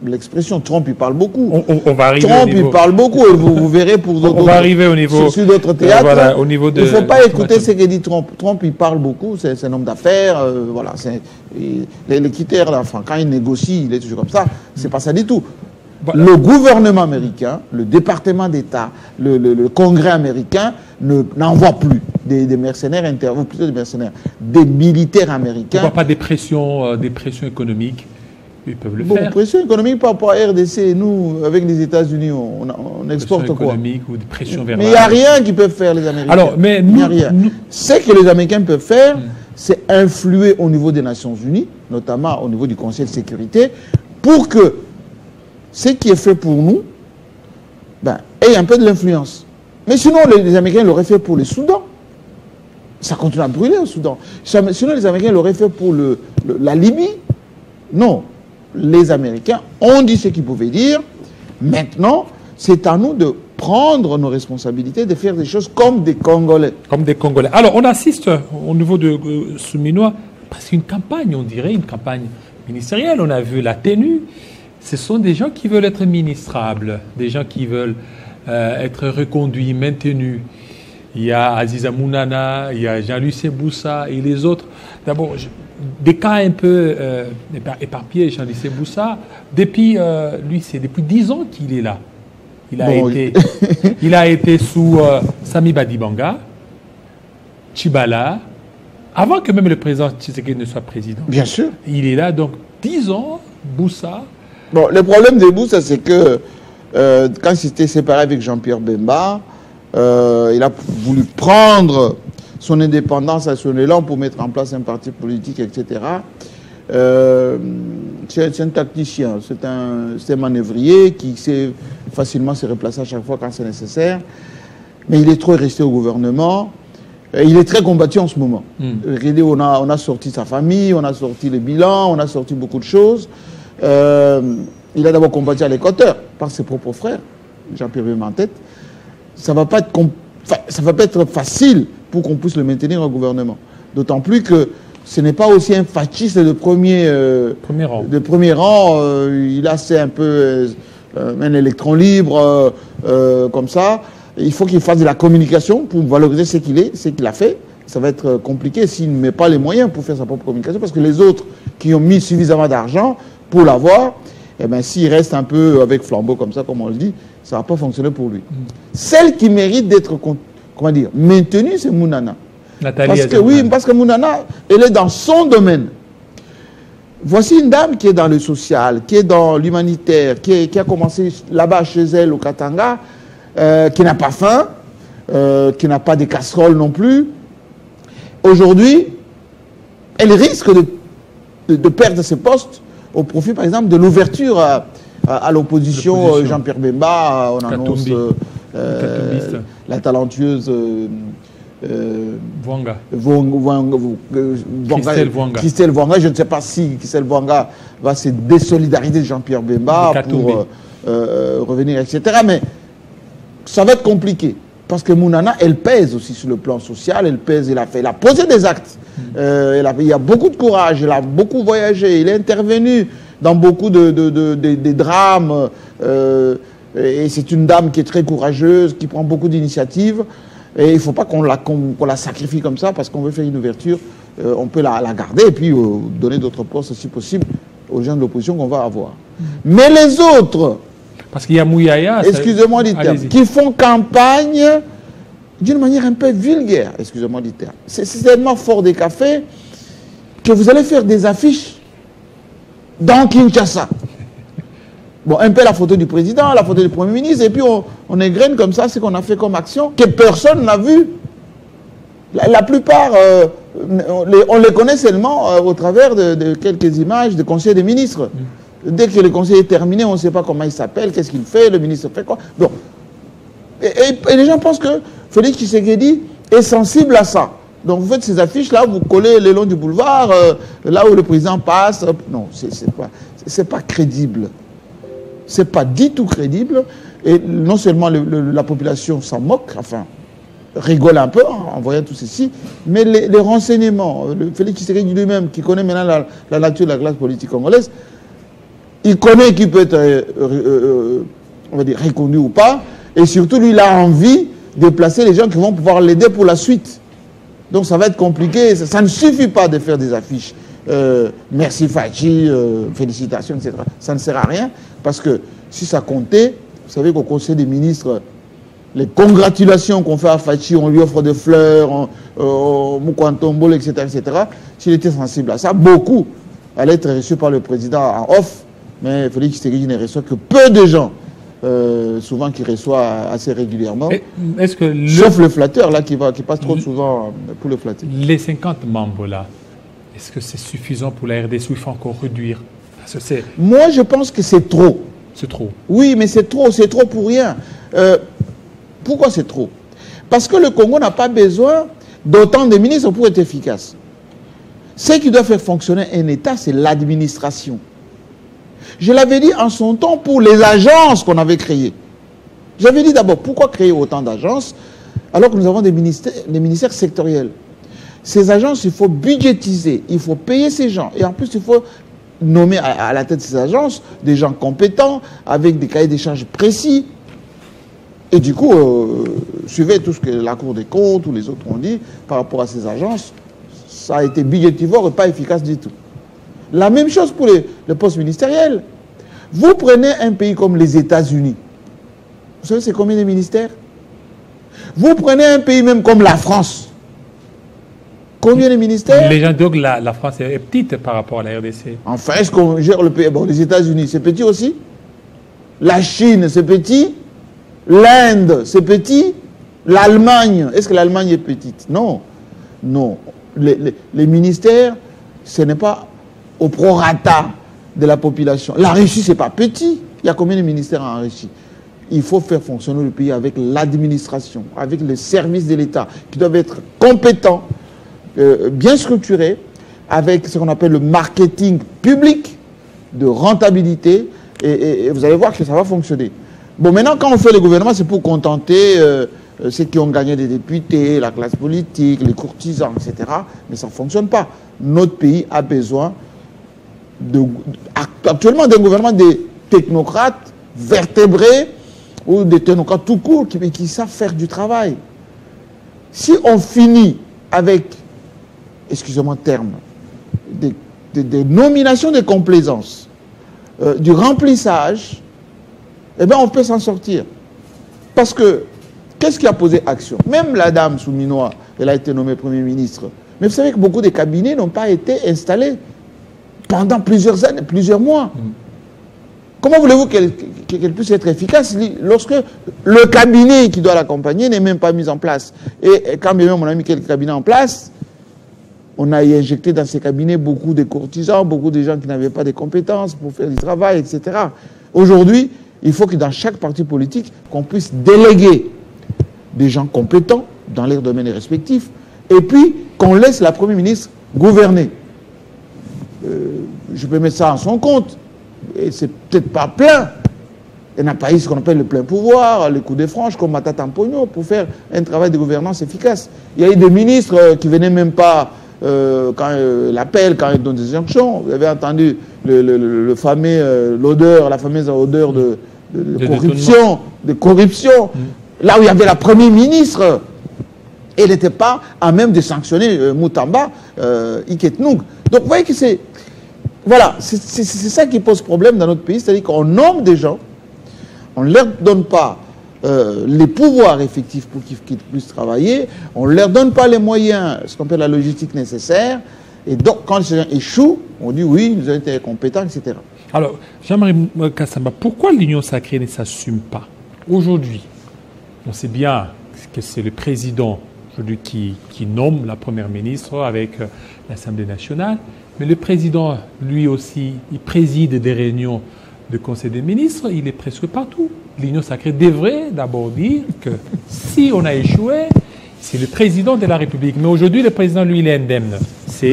l'expression. Trump, il parle beaucoup. On va arriver Trump, il parle beaucoup. Et vous verrez pour d'autres... On va arriver au niveau... Sur d'autres théâtres. Voilà, au niveau de... Il ne faut pas écouter ce que dit Trump. Trump, il parle beaucoup. C'est un homme d'affaires. Voilà. Les critères, enfin, quand il négocie, il est toujours comme ça. C'est pas ça du tout. Voilà. Le gouvernement américain, le département d'État, le Congrès américain n'envoie plus des mercenaires, ou plutôt des mercenaires, des militaires américains. Pourquoi pas des pressions économiques? Ils peuvent le faire. Pression économique par rapport à RDC. Nous, avec les États-Unis, on exporte quoi? Économique ou des pressions verbales. Mais il n'y a rien qu'ils peuvent faire, les Américains. Alors, mais il n'y a rien. Ce que les Américains peuvent faire, c'est influer au niveau des Nations Unies, notamment au niveau du Conseil de sécurité, pour que ce qui est fait pour nous ait un peu de l'influence. Mais sinon, les Américains l'auraient fait pour le Soudan. ça continue à brûler au Soudan. Sinon, les Américains l'auraient fait pour la Libye. Non. Les Américains ont dit ce qu'ils pouvaient dire. Maintenant, c'est à nous de prendre nos responsabilités, de faire des choses comme des Congolais. Comme des Congolais. Alors, on assiste au niveau de Souminois, parce qu'une campagne, on dirait, une campagne ministérielle. On a vu la tenue. Ce sont des gens qui veulent être ministrables, des gens qui veulent être reconduits, maintenus. Il y a Aziza Mounana, il y a Jean-Luc Boussa et les autres. D'abord, des cas un peu éparpillés, Jean-Luc Boussa. Depuis, lui, c'est depuis 10 ans qu'il est là. Il a été sous Sami Badibanga, Tchibala, avant que même le président Tshisekedi ne soit président. Bien sûr. Il est là, donc 10 ans, Boussa. Bon, le problème de Boussa, c'est que quand il s'était séparé avec Jean-Pierre Bemba, il a voulu prendre son indépendance à son élan pour mettre en place un parti politique, etc. C'est un tacticien, c'est un manœuvrier qui sait facilement se replacer à chaque fois quand c'est nécessaire. Mais il est trop resté au gouvernement. Il est très combattu en ce moment. On a sorti sa famille, on a sorti les bilans, on a sorti beaucoup de choses. Il a d'abord combattu à l'Équateur par ses propres frères, Jean-Pierre Bemba en tête. Ça ne va pas être facile pour qu'on puisse le maintenir au gouvernement. D'autant plus que ce n'est pas aussi un fasciste de premier rang. Il a c'est un peu un électron libre, comme ça. Il faut qu'il fasse de la communication pour valoriser ce qu'il est, ce qu'il a fait. Ça va être compliqué s'il ne met pas les moyens pour faire sa propre communication, parce que les autres qui ont mis suffisamment d'argent pour l'avoir, eh ben, s'il reste un peu avec flambeau comme ça, comme on le dit, ça ne va pas fonctionner pour lui. Celle qui mérite d'être, comment dire, maintenue, c'est Mounana. Parce que Mounana, elle est dans son domaine. Voici une dame qui est dans le social, qui est dans l'humanitaire, qui a commencé là-bas chez elle au Katanga, qui n'a pas faim, qui n'a pas de casseroles non plus. Aujourd'hui, elle risque de perdre ses postes au profit, par exemple, de l'ouverture à l'opposition. Jean-Pierre Bemba, on annonce la talentueuse Christelle Vwanga. Je ne sais pas si Christelle Vwanga va se désolidariser de Jean-Pierre Bemba pour revenir, etc. Mais ça va être compliqué. Parce que Mounana, elle pèse aussi sur le plan social, elle pèse, elle a posé des actes. Il a beaucoup de courage, elle a beaucoup voyagé, il est intervenu dans beaucoup de drames. Et c'est une dame qui est très courageuse, qui prend beaucoup d'initiatives. Et il ne faut pas qu'on la sacrifie comme ça parce qu'on veut faire une ouverture. On peut la garder et puis donner d'autres postes si possible aux gens de l'opposition qu'on va avoir. Mais les autres... Parce qu'il y a Mouyaya, excusez-moi du terme, qui font campagne d'une manière un peu vulgaire, excusez-moi du terme. C'est tellement fort des cafés que vous allez faire des affiches dans Kinshasa. Bon, un peu la photo du président, la photo du Premier ministre, et puis on égrène comme ça ce qu'on a fait comme action, que personne n'a vu. La plupart, on les connaît seulement au travers de quelques images de conseils des ministres. Dès que le conseil est terminé, on ne sait pas comment il s'appelle, qu'est-ce qu'il fait, le ministre fait quoi. Bon. Et les gens pensent que Félix Tshisekedi est sensible à ça. Donc vous faites ces affiches-là, vous collez le long du boulevard, là où le président passe. Non, c'est pas crédible. C'est pas du tout crédible. Et non seulement la population s'en moque, enfin, rigole un peu en voyant tout ceci, mais les renseignements, Félix Tshisekedi lui-même, qui connaît maintenant la nature de la classe politique congolaise, il connaît qu'il peut être, on va dire, reconnu ou pas. Et surtout, lui, il a envie de placer les gens qui vont pouvoir l'aider pour la suite. Donc, ça va être compliqué. Ça ne suffit pas de faire des affiches. Merci Fachi, félicitations, etc. Ça ne sert à rien. Parce que si ça comptait, vous savez qu'au Conseil des ministres, les congratulations qu'on fait à Fachi, on lui offre des fleurs, Moukwantombol, etc., etc. S'il était sensible à ça, beaucoup allaient être reçus par le président en off. Mais Félix Tshisekedi ne reçoit que peu de gens, souvent qui reçoit assez régulièrement. Sauf le flatteur, là, qui passe trop souvent pour le flatter. Les 50 membres, là, est-ce que c'est suffisant pour la RDC ou il faut encore réduire? Moi, je pense que c'est trop. C'est trop? Oui, mais c'est trop pour rien. Pourquoi c'est trop? Parce que le Congo n'a pas besoin d'autant de ministres pour être efficace. Ce qui doit faire fonctionner un État, c'est l'administration. Je l'avais dit en son temps pour les agences qu'on avait créées. J'avais dit d'abord, pourquoi créer autant d'agences alors que nous avons des ministères sectoriels? Ces agences, il faut budgétiser, il faut payer ces gens. Et en plus, il faut nommer à la tête de ces agences des gens compétents, avec des cahiers d'échange précis. Et du coup, suivez tout ce que la Cour des comptes ou les autres ont dit par rapport à ces agences. Ça a été budgétivore et pas efficace du tout. La même chose pour les postes ministériels. Vous prenez un pays comme les États-Unis. Vous savez, c'est combien de ministères? Vous prenez un pays même comme la France. Combien de ministères? Les gens disent que la France est petite par rapport à la RDC. Enfin, est-ce qu'on gère le pays? Bon, les États-Unis, c'est petit aussi. La Chine, c'est petit. L'Inde, c'est petit. L'Allemagne, est-ce que l'Allemagne est petite? Non. Non. Les ministères, ce n'est pas au prorata de la population. La Russie, ce n'est pas petit. Il y a combien de ministères en Russie? Il faut faire fonctionner le pays avec l'administration, avec les services de l'État, qui doivent être compétents, bien structurés, avec ce qu'on appelle le marketing public, de rentabilité, et vous allez voir que ça va fonctionner. Bon, maintenant, quand on fait le gouvernement, c'est pour contenter ceux qui ont gagné des députés, la classe politique, les courtisans, etc. Mais ça ne fonctionne pas. Notre pays a besoin actuellement d'un gouvernement des technocrates vertébrés ou des technocrates tout court qui savent faire du travail. Si on finit avec, excusez-moi le terme, des nominations de complaisance, du remplissage, eh bien on peut s'en sortir. Parce que, qu'est-ce qui a posé action? Même la dame Souminoa, elle a été nommée Premier ministre. Mais vous savez que beaucoup de cabinets n'ont pas été installés pendant plusieurs années, plusieurs mois. Comment voulez-vous qu'elle puisse être efficace lorsque le cabinet qui doit l'accompagner n'est même pas mis en place? Et quand bien même on a mis quelques cabinets en place, on a injecté dans ces cabinets beaucoup de courtisans, beaucoup de gens qui n'avaient pas de compétences pour faire du travail, etc. Aujourd'hui, il faut que dans chaque parti politique, qu'on puisse déléguer des gens compétents dans leurs domaines respectifs, et puis qu'on laisse la Première ministre gouverner. Je peux mettre ça en son compte, et c'est peut-être pas plein. Elle n'a pas eu ce qu'on appelle le plein pouvoir, les coups de franche comme Matata Mpogno pour faire un travail de gouvernance efficace. Il y a eu des ministres qui venaient même pas quand l'appel, quand ils donnent des injonctions. Vous avez entendu le fameux, la fameuse odeur de corruption, là où il y avait la Première ministre. Elle n'était pas à même de sanctionner Moutamba, Iketnouk. Donc vous voyez que c'est... Voilà, c'est ça qui pose problème dans notre pays, c'est-à-dire qu'on nomme des gens, on ne leur donne pas les pouvoirs effectifs pour qu'ils puissent travailler, on ne leur donne pas les moyens, ce qu'on appelle la logistique nécessaire, et donc quand ces gens échouent, on dit oui, nous avons été compétents, etc. Alors, Jean-Marie Kassamba, pourquoi l'Union sacrée ne s'assume pas? Aujourd'hui, on sait bien que c'est le président aujourd'hui qui nomme la Première ministre avec l'Assemblée nationale, mais le président, lui aussi, il préside des réunions de Conseil des ministres, il est presque partout. L'Union sacrée devrait d'abord dire que si on a échoué, c'est le président de la République. Mais aujourd'hui, le président, lui, il est indemne.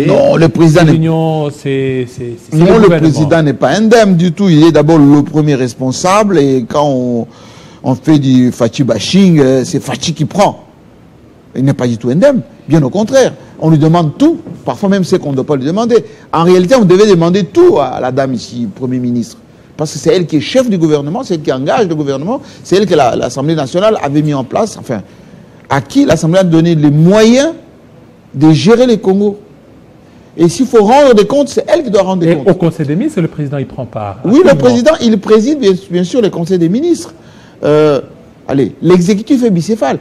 Non, le président l'Union, c'est non, le président n'est pas indemne du tout. Il est d'abord le premier responsable. Et quand on fait du Fachi bashing, c'est Fachi qui prend. Il n'est pas du tout indemne. Bien au contraire. On lui demande tout. Parfois même c'est qu'on ne doit pas lui demander. En réalité, on devait demander tout à la dame ici, Premier ministre. Parce que c'est elle qui est chef du gouvernement, c'est elle qui engage le gouvernement, c'est elle que l'Assemblée nationale avait mis en place, enfin, à qui l'Assemblée a donné les moyens de gérer les Congos. Et s'il faut rendre des comptes, c'est elle qui doit rendre des comptes. Au Conseil des ministres, le président y prend part. Oui, le président, il préside bien sûr le Conseil des ministres. L'exécutif est bicéphale,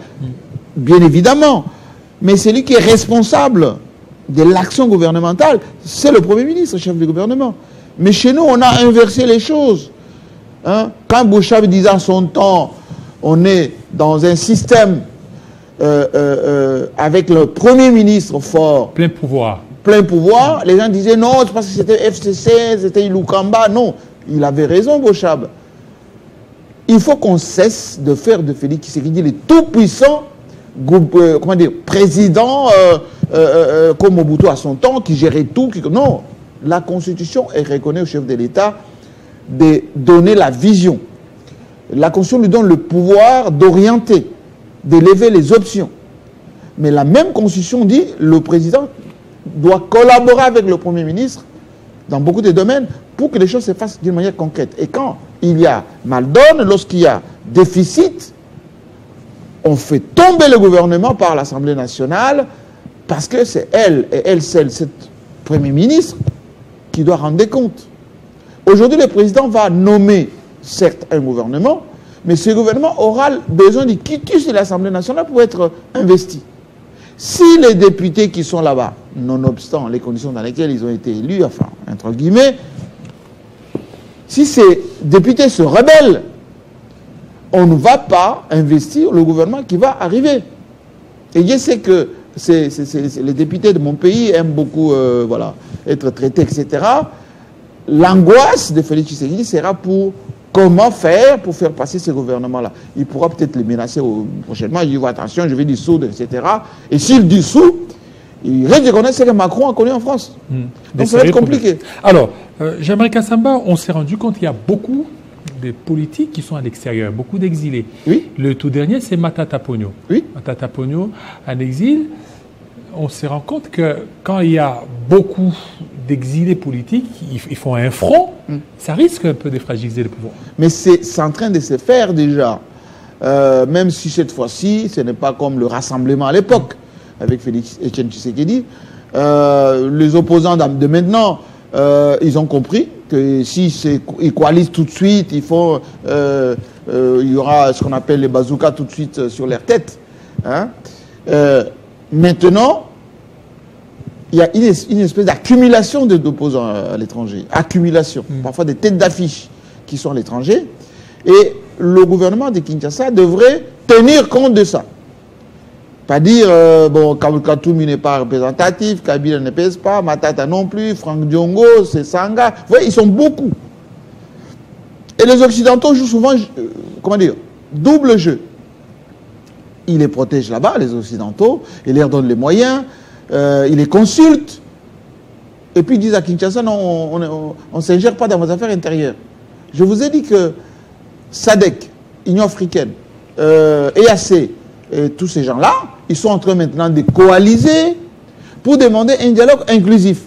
bien évidemment. Mais c'est lui qui est responsable de l'action gouvernementale, c'est le Premier ministre, chef du gouvernement. Mais chez nous, on a inversé les choses. Hein? Quand Bouchab disait en son temps, on est dans un système avec le Premier ministre fort. Plein pouvoir. Plein pouvoir. Les gens disaient non, c'est parce que c'était FCC, c'était Ilukamba. Non, il avait raison, Bouchab. Il faut qu'on cesse de faire de Félix Tshisekedi le tout-puissant comment dire, président comme Mobutu à son temps, qui gérait tout. Non, la Constitution reconnaît au chef de l'État de donner la vision. La Constitution lui donne le pouvoir d'orienter, d'élever les options. Mais la même Constitution dit que le président doit collaborer avec le Premier ministre dans beaucoup de domaines pour que les choses se fassent d'une manière concrète. Et quand il y a mal-donne, lorsqu'il y a déficit, on fait tomber le gouvernement par l'Assemblée nationale parce que c'est elle et elle seule, cette Premier ministre, qui doit rendre des comptes. Aujourd'hui, le président va nommer, certes, un gouvernement, mais ce gouvernement aura besoin du quitus de l'Assemblée nationale pour être investi. Si les députés qui sont là-bas, nonobstant les conditions dans lesquelles ils ont été élus, enfin, entre guillemets, si ces députés se rebellent, on ne va pas investir le gouvernement qui va arriver. Et je sais que les députés de mon pays aiment beaucoup voilà, être traités, etc. L'angoisse de Félix Tshisekedi sera pour comment faire pour faire passer ce gouvernement-là. Il pourra peut-être les menacer prochainement. Il dit attention, je vais dissoudre, etc. Et s'il dissout, il risque de connaître ce que Macron a connu en France. Donc ça va être compliqué. Alors, Jean-Marie Kassamba, on s'est rendu compte qu'il y a beaucoup de politiques qui sont à l'extérieur, beaucoup d'exilés. Oui. Le tout dernier, c'est Matata Ponyo. Oui. Matata Ponyo, en exil. On se rend compte que quand il y a beaucoup d'exilés politiques, ils font un front, ça risque un peu de fragiliser le pouvoir. Mais c'est en train de se faire déjà. Même si cette fois-ci, ce n'est pas comme le rassemblement à l'époque, avec Félix Etienne Tshisekedi. Les opposants de maintenant, ils ont compris que si ils coalisent tout de suite, il y aura ce qu'on appelle les bazookas tout de suite sur leur tête. Hein? Maintenant, il y a une espèce d'accumulation d'opposants à l'étranger. Accumulation. Parfois des têtes d'affiche qui sont à l'étranger. Et le gouvernement de Kinshasa devrait tenir compte de ça. Pas dire, bon, Katoumi n'est pas représentatif, Kabila ne pèse pas, Matata non plus, Franck Diongo, c'est Sanga. Vous voyez, ils sont beaucoup. Et les Occidentaux jouent souvent, comment dire, double jeu. Ils les protègent là-bas, les Occidentaux, ils leur donnent les moyens, ils les consultent, et puis ils disent à Kinshasa, non, on ne s'ingère pas dans vos affaires intérieures. Je vous ai dit que SADC, Union africaine, EAC, et tous ces gens-là, ils sont en train maintenant de coaliser pour demander un dialogue inclusif.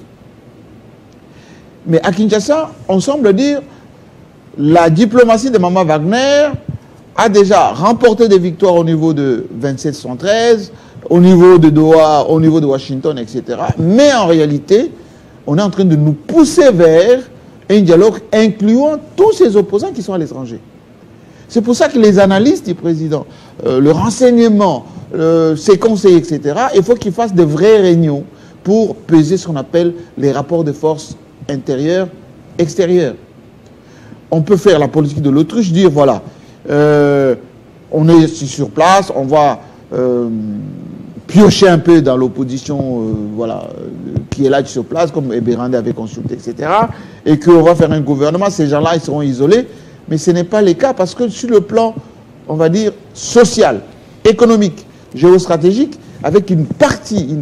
Mais à Kinshasa, on semble dire la diplomatie de Maman Wagner a déjà remporté des victoires au niveau de 27-113, au niveau de Doha, au niveau de Washington, etc. Mais en réalité, on est en train de nous pousser vers un dialogue incluant tous ces opposants qui sont à l'étranger. C'est pour ça que les analystes du président, le renseignement, ses conseillers, etc., il faut qu'ils fassent de vraies réunions pour peser ce qu'on appelle les rapports de force intérieures, extérieures. On peut faire la politique de l'autruche, dire voilà, on est sur place, on va piocher un peu dans l'opposition voilà, qui est là sur place, comme Ebérandé avait consulté, etc., et qu'on va faire un gouvernement, ces gens-là, ils seront isolés. Mais ce n'est pas le cas parce que sur le plan, on va dire, social, économique, géostratégique, avec une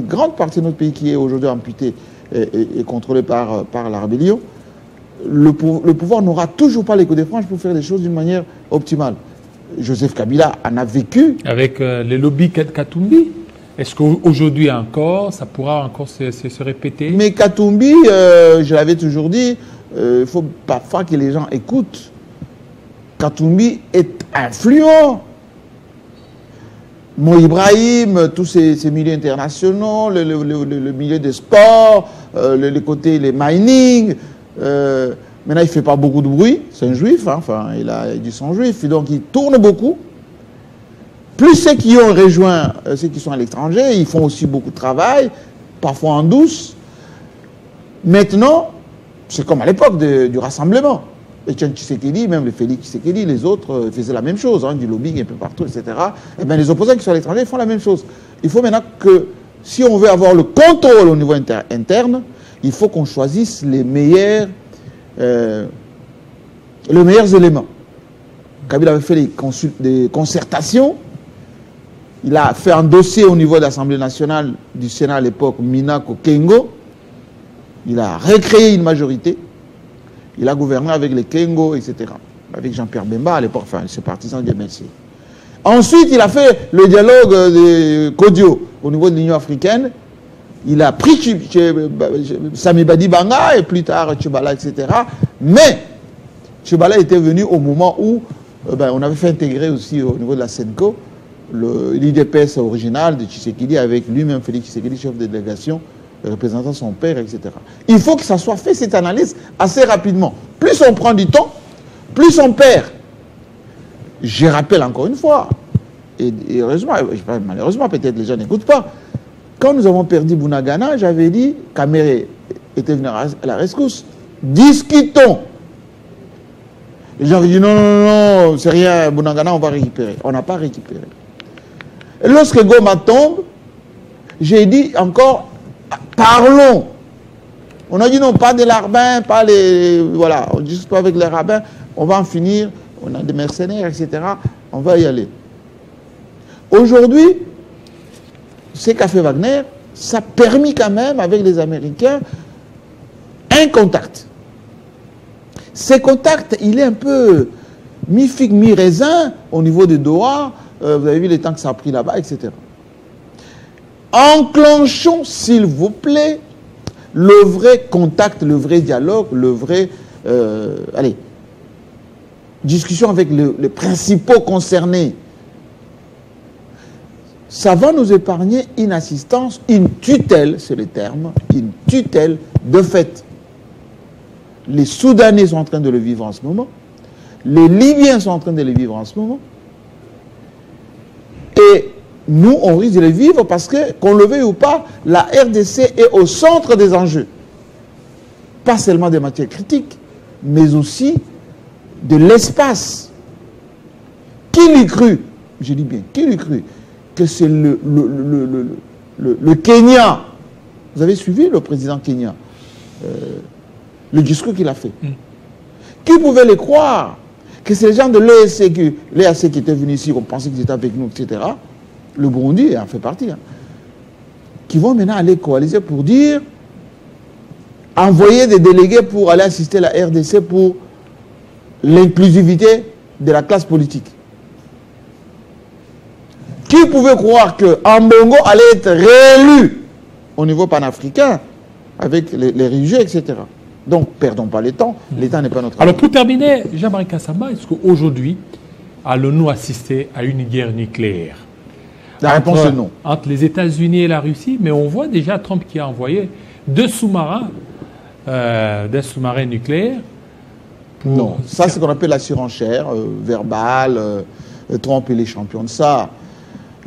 grande partie de notre pays qui est aujourd'hui amputée et contrôlée par la rébellion, le pouvoir n'aura toujours pas les coups de franche pour faire des choses d'une manière optimale. Joseph Kabila en a vécu. Avec les lobbies Katumbi, est-ce qu'aujourd'hui encore, ça pourra encore se répéter? Mais Katumbi, je l'avais toujours dit, il faut parfois que les gens écoutent. Katumbi est influent. Mo Ibrahim, tous ces milieux internationaux, le milieu des sports, les côtés, les mining. Maintenant, il ne fait pas beaucoup de bruit. C'est un juif, hein, enfin, il a du sang juif. Donc, il tourne beaucoup. Plus ceux qui ont rejoint, ceux qui sont à l'étranger, ils font aussi beaucoup de travail, parfois en douce. Maintenant, c'est comme à l'époque du rassemblement. Etienne Tshisekedi, même le Félix Tshisekedi, les autres faisaient la même chose, hein, du lobbying un peu partout, etc. Et bien les opposants qui sont à l'étranger font la même chose. Il faut maintenant que, si on veut avoir le contrôle au niveau interne, il faut qu'on choisisse les meilleurs éléments. Kabila avait fait des concertations Il a fait un dossier au niveau de l'Assemblée nationale du Sénat à l'époque, Minako Kengo. Il a recréé une majorité. Il a gouverné avec les Kengo, etc. Avec Jean-Pierre Bemba à l'époque, enfin, ses partisans du MLC. Ensuite, il a fait le dialogue de Kodio au niveau de l'Union africaine. Il a pris Sami Badi Banga et plus tard Tchibala, etc. Mais Tchibala était venu au moment où on avait fait intégrer aussi au niveau de la SENCO l'IDPS original de Tshisekedi avec lui-même Félix Tshisekedi, chef de délégation, représentant son père, etc. Il faut que ça soit fait, cette analyse, assez rapidement. Plus on prend du temps, plus on perd. Je rappelle encore une fois, et heureusement, malheureusement peut-être les gens n'écoutent pas, quand nous avons perdu Bunagana, j'avais dit, Kamere était venu à la rescousse, discutons. Les gens ont dit non, non, non, c'est rien, Bunagana, on va récupérer. On n'a pas récupéré. Et lorsque Goma tombe, j'ai dit encore, parlons. On a dit non, pas des larbins, pas les. Voilà, on discute pas avec les rabbins, on va en finir, on a des mercenaires, etc. On va y aller. Aujourd'hui, ce qu'a fait Wagner, ça a permis quand même, avec les Américains, un contact. Ce contact, il est un peu mi-figue, mi-raisin au niveau de Doha. Vous avez vu les temps que ça a pris là-bas, etc. Enclenchons, s'il vous plaît, le vrai contact, le vrai dialogue, le vrai... discussion avec les principaux concernés. Ça va nous épargner une assistance, une tutelle, c'est le terme, une tutelle de fait. Les Soudanais sont en train de le vivre en ce moment. Les Libyens sont en train de le vivre en ce moment. Et nous, on risque de le vivre parce que, qu'on le veuille ou pas, la RDC est au centre des enjeux. Pas seulement des matières critiques, mais aussi de l'espace. Qui l'eût cru, je dis bien, qui l'eût cru, que c'est le Kenya, vous avez suivi le président Kenya, le discours qu'il a fait. Qui pouvait le croire que c'est les gens de l'EAC qui étaient venus ici, on pensait qu'ils étaient avec nous, etc. Le Burundi en fait partie. Qui vont maintenant aller coaliser pour dire, envoyer des délégués pour aller assister la RDC pour l'inclusivité de la classe politique. Qui pouvait croire que Ambongo allait être réélu au niveau panafricain avec les religieux, etc. Donc, perdons pas le temps. L'État n'est pas notre... Alors, pour terminer, Jean-Marie Kassamba, est-ce qu'aujourd'hui, allons-nous assister à une guerre nucléaire? La réponse est non. Entre les États-Unis et la Russie, mais on voit déjà Trump qui a envoyé deux sous-marins nucléaires. Non, ça c'est ce qu'on appelle la surenchère verbale. Trump est les champions de ça.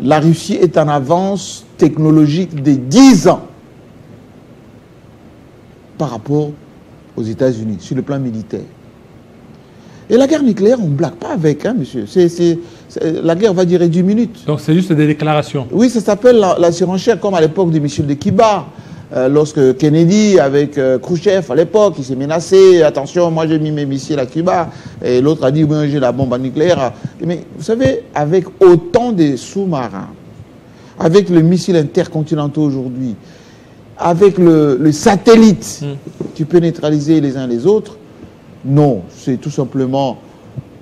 La Russie est en avance technologique de 10 ans par rapport aux États-Unis, sur le plan militaire. Et la guerre nucléaire, on ne blague pas avec, hein, monsieur. La guerre va durer 10 minutes. Donc c'est juste des déclarations. Oui, ça s'appelle la surenchère, comme à l'époque du missile de Kibar. Lorsque Kennedy, avec Khrouchtchev, à l'époque, il s'est menacé. Attention, moi j'ai mis mes missiles à Cuba. Et l'autre a dit, oui, j'ai la bombe nucléaire. Mais vous savez, avec autant de sous-marins, avec le missile intercontinental aujourd'hui, avec le satellite qui peut neutraliser les uns les autres, non, c'est tout simplement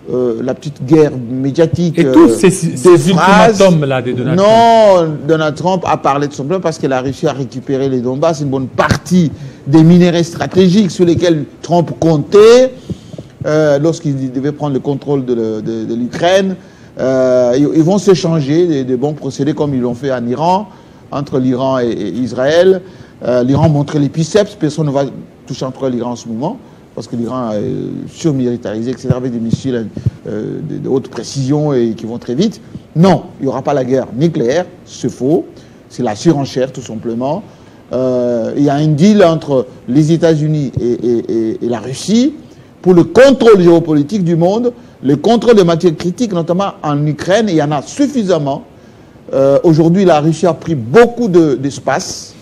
la petite guerre médiatique. Et tous ces ultimatums-là de Donald Trump. Non, Donald Trump a parlé tout simplement parce qu'il a réussi à récupérer les Donbass, une bonne partie des minéraux stratégiques sur lesquels Trump comptait lorsqu'il devait prendre le contrôle de l'Ukraine. Ils vont s'échanger des bons procédés comme ils l'ont fait en Iran, entre l'Iran et Israël. L'Iran montrait les biceps, personne ne va toucher entre l'Iran en ce moment, parce que l'Iran est surmilitarisé, etc., avec des missiles de haute précision et qui vont très vite. Non, il n'y aura pas la guerre nucléaire, c'est faux, c'est la surenchère tout simplement. Il y a un deal entre les États-Unis et la Russie pour le contrôle géopolitique du monde, le contrôle des matières critiques, notamment en Ukraine, et il y en a suffisamment. Aujourd'hui, la Russie a pris beaucoup d'espace.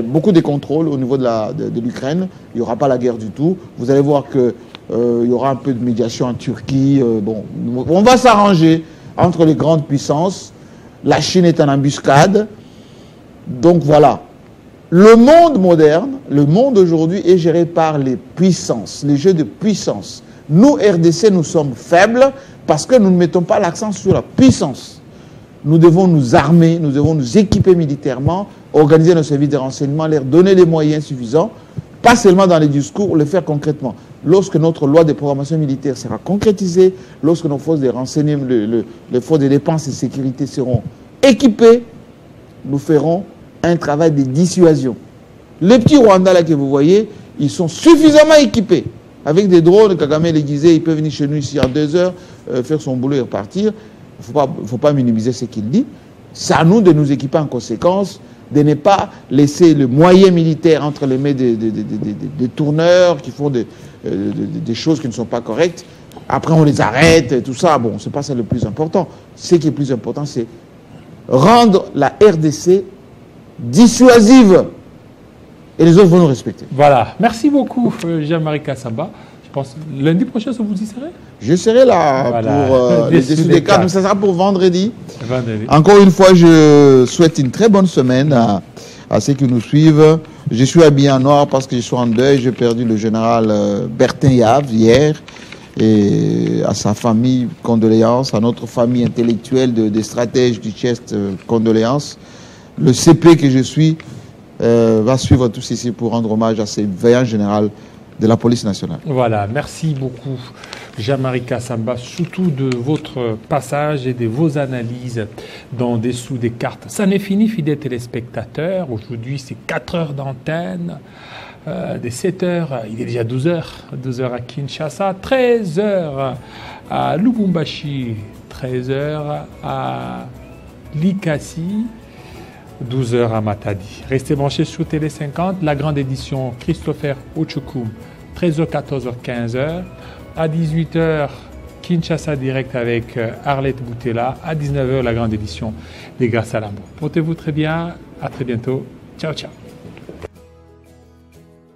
Beaucoup de contrôles au niveau de l'Ukraine. Il n'y aura pas la guerre du tout. Vous allez voir qu'il y aura un peu de médiation en Turquie. Bon, on va s'arranger entre les grandes puissances La Chine est en embuscade. Donc voilà. Le monde moderne, le monde aujourd'hui est géré par les puissances, les jeux de puissance. Nous, RDC, nous sommes faibles parce que nous ne mettons pas l'accent sur la puissance. Nous devons nous armer, nous devons nous équiper militairement, organiser nos services de renseignement, leur donner les moyens suffisants, pas seulement dans les discours, le faire concrètement. Lorsque notre loi de programmation militaire sera concrétisée, lorsque nos forces de renseignement, les forces de défense et de sécurité seront équipées, nous ferons un travail de dissuasion. Les petits Rwandais là que vous voyez, ils sont suffisamment équipés. Avec des drones, Kagame les disait, il peut venir chez nous ici en 2 heures, faire son boulot et repartir. Il ne faut pas minimiser ce qu'il dit. C'est à nous de nous équiper en conséquence, de ne pas laisser le moyen militaire entre les mains des tourneurs qui font des choses qui ne sont pas correctes. Après, on les arrête, et tout ça. Bon, c'est pas ça le plus important. Ce qui est plus important, c'est rendre la RDC dissuasive. Et les autres vont nous respecter. Voilà. Merci beaucoup, Jean-Marie Kassamba. Je pense lundi prochain, vous y serez? Je serai là pour les dessous des cartes. Donc ça sera pour vendredi. Encore une fois, je souhaite une très bonne semaine à ceux qui nous suivent. Je suis habillé en noir parce que je suis en deuil. J'ai perdu le général Bertin Yave hier. Et à sa famille, condoléances. À notre famille intellectuelle des stratèges du Chest, condoléances. Le CP que je suis va suivre tout ceci pour rendre hommage à ces veillants généraux de la police nationale. Voilà, merci beaucoup Jean-Marie Kassamba, surtout de votre passage et de vos analyses dans Dessous des cartes. Ça n'est fini, fidèles téléspectateurs. Aujourd'hui, c'est 4 heures d'antenne. Des 7 heures, il est déjà 12 heures. 12 heures à Kinshasa, 13 heures à Lubumbashi, 13 heures à Likasi, 12 heures à Matadi. Restez branchés sur Télé 50, la grande édition Christopher Ochukum, 13h, 14h, 15h. À 18h, Kinshasa direct avec Arlette Boutella. À 19h, la grande édition des Grâce à l'amour. Portez-vous très bien. À très bientôt. Ciao, ciao.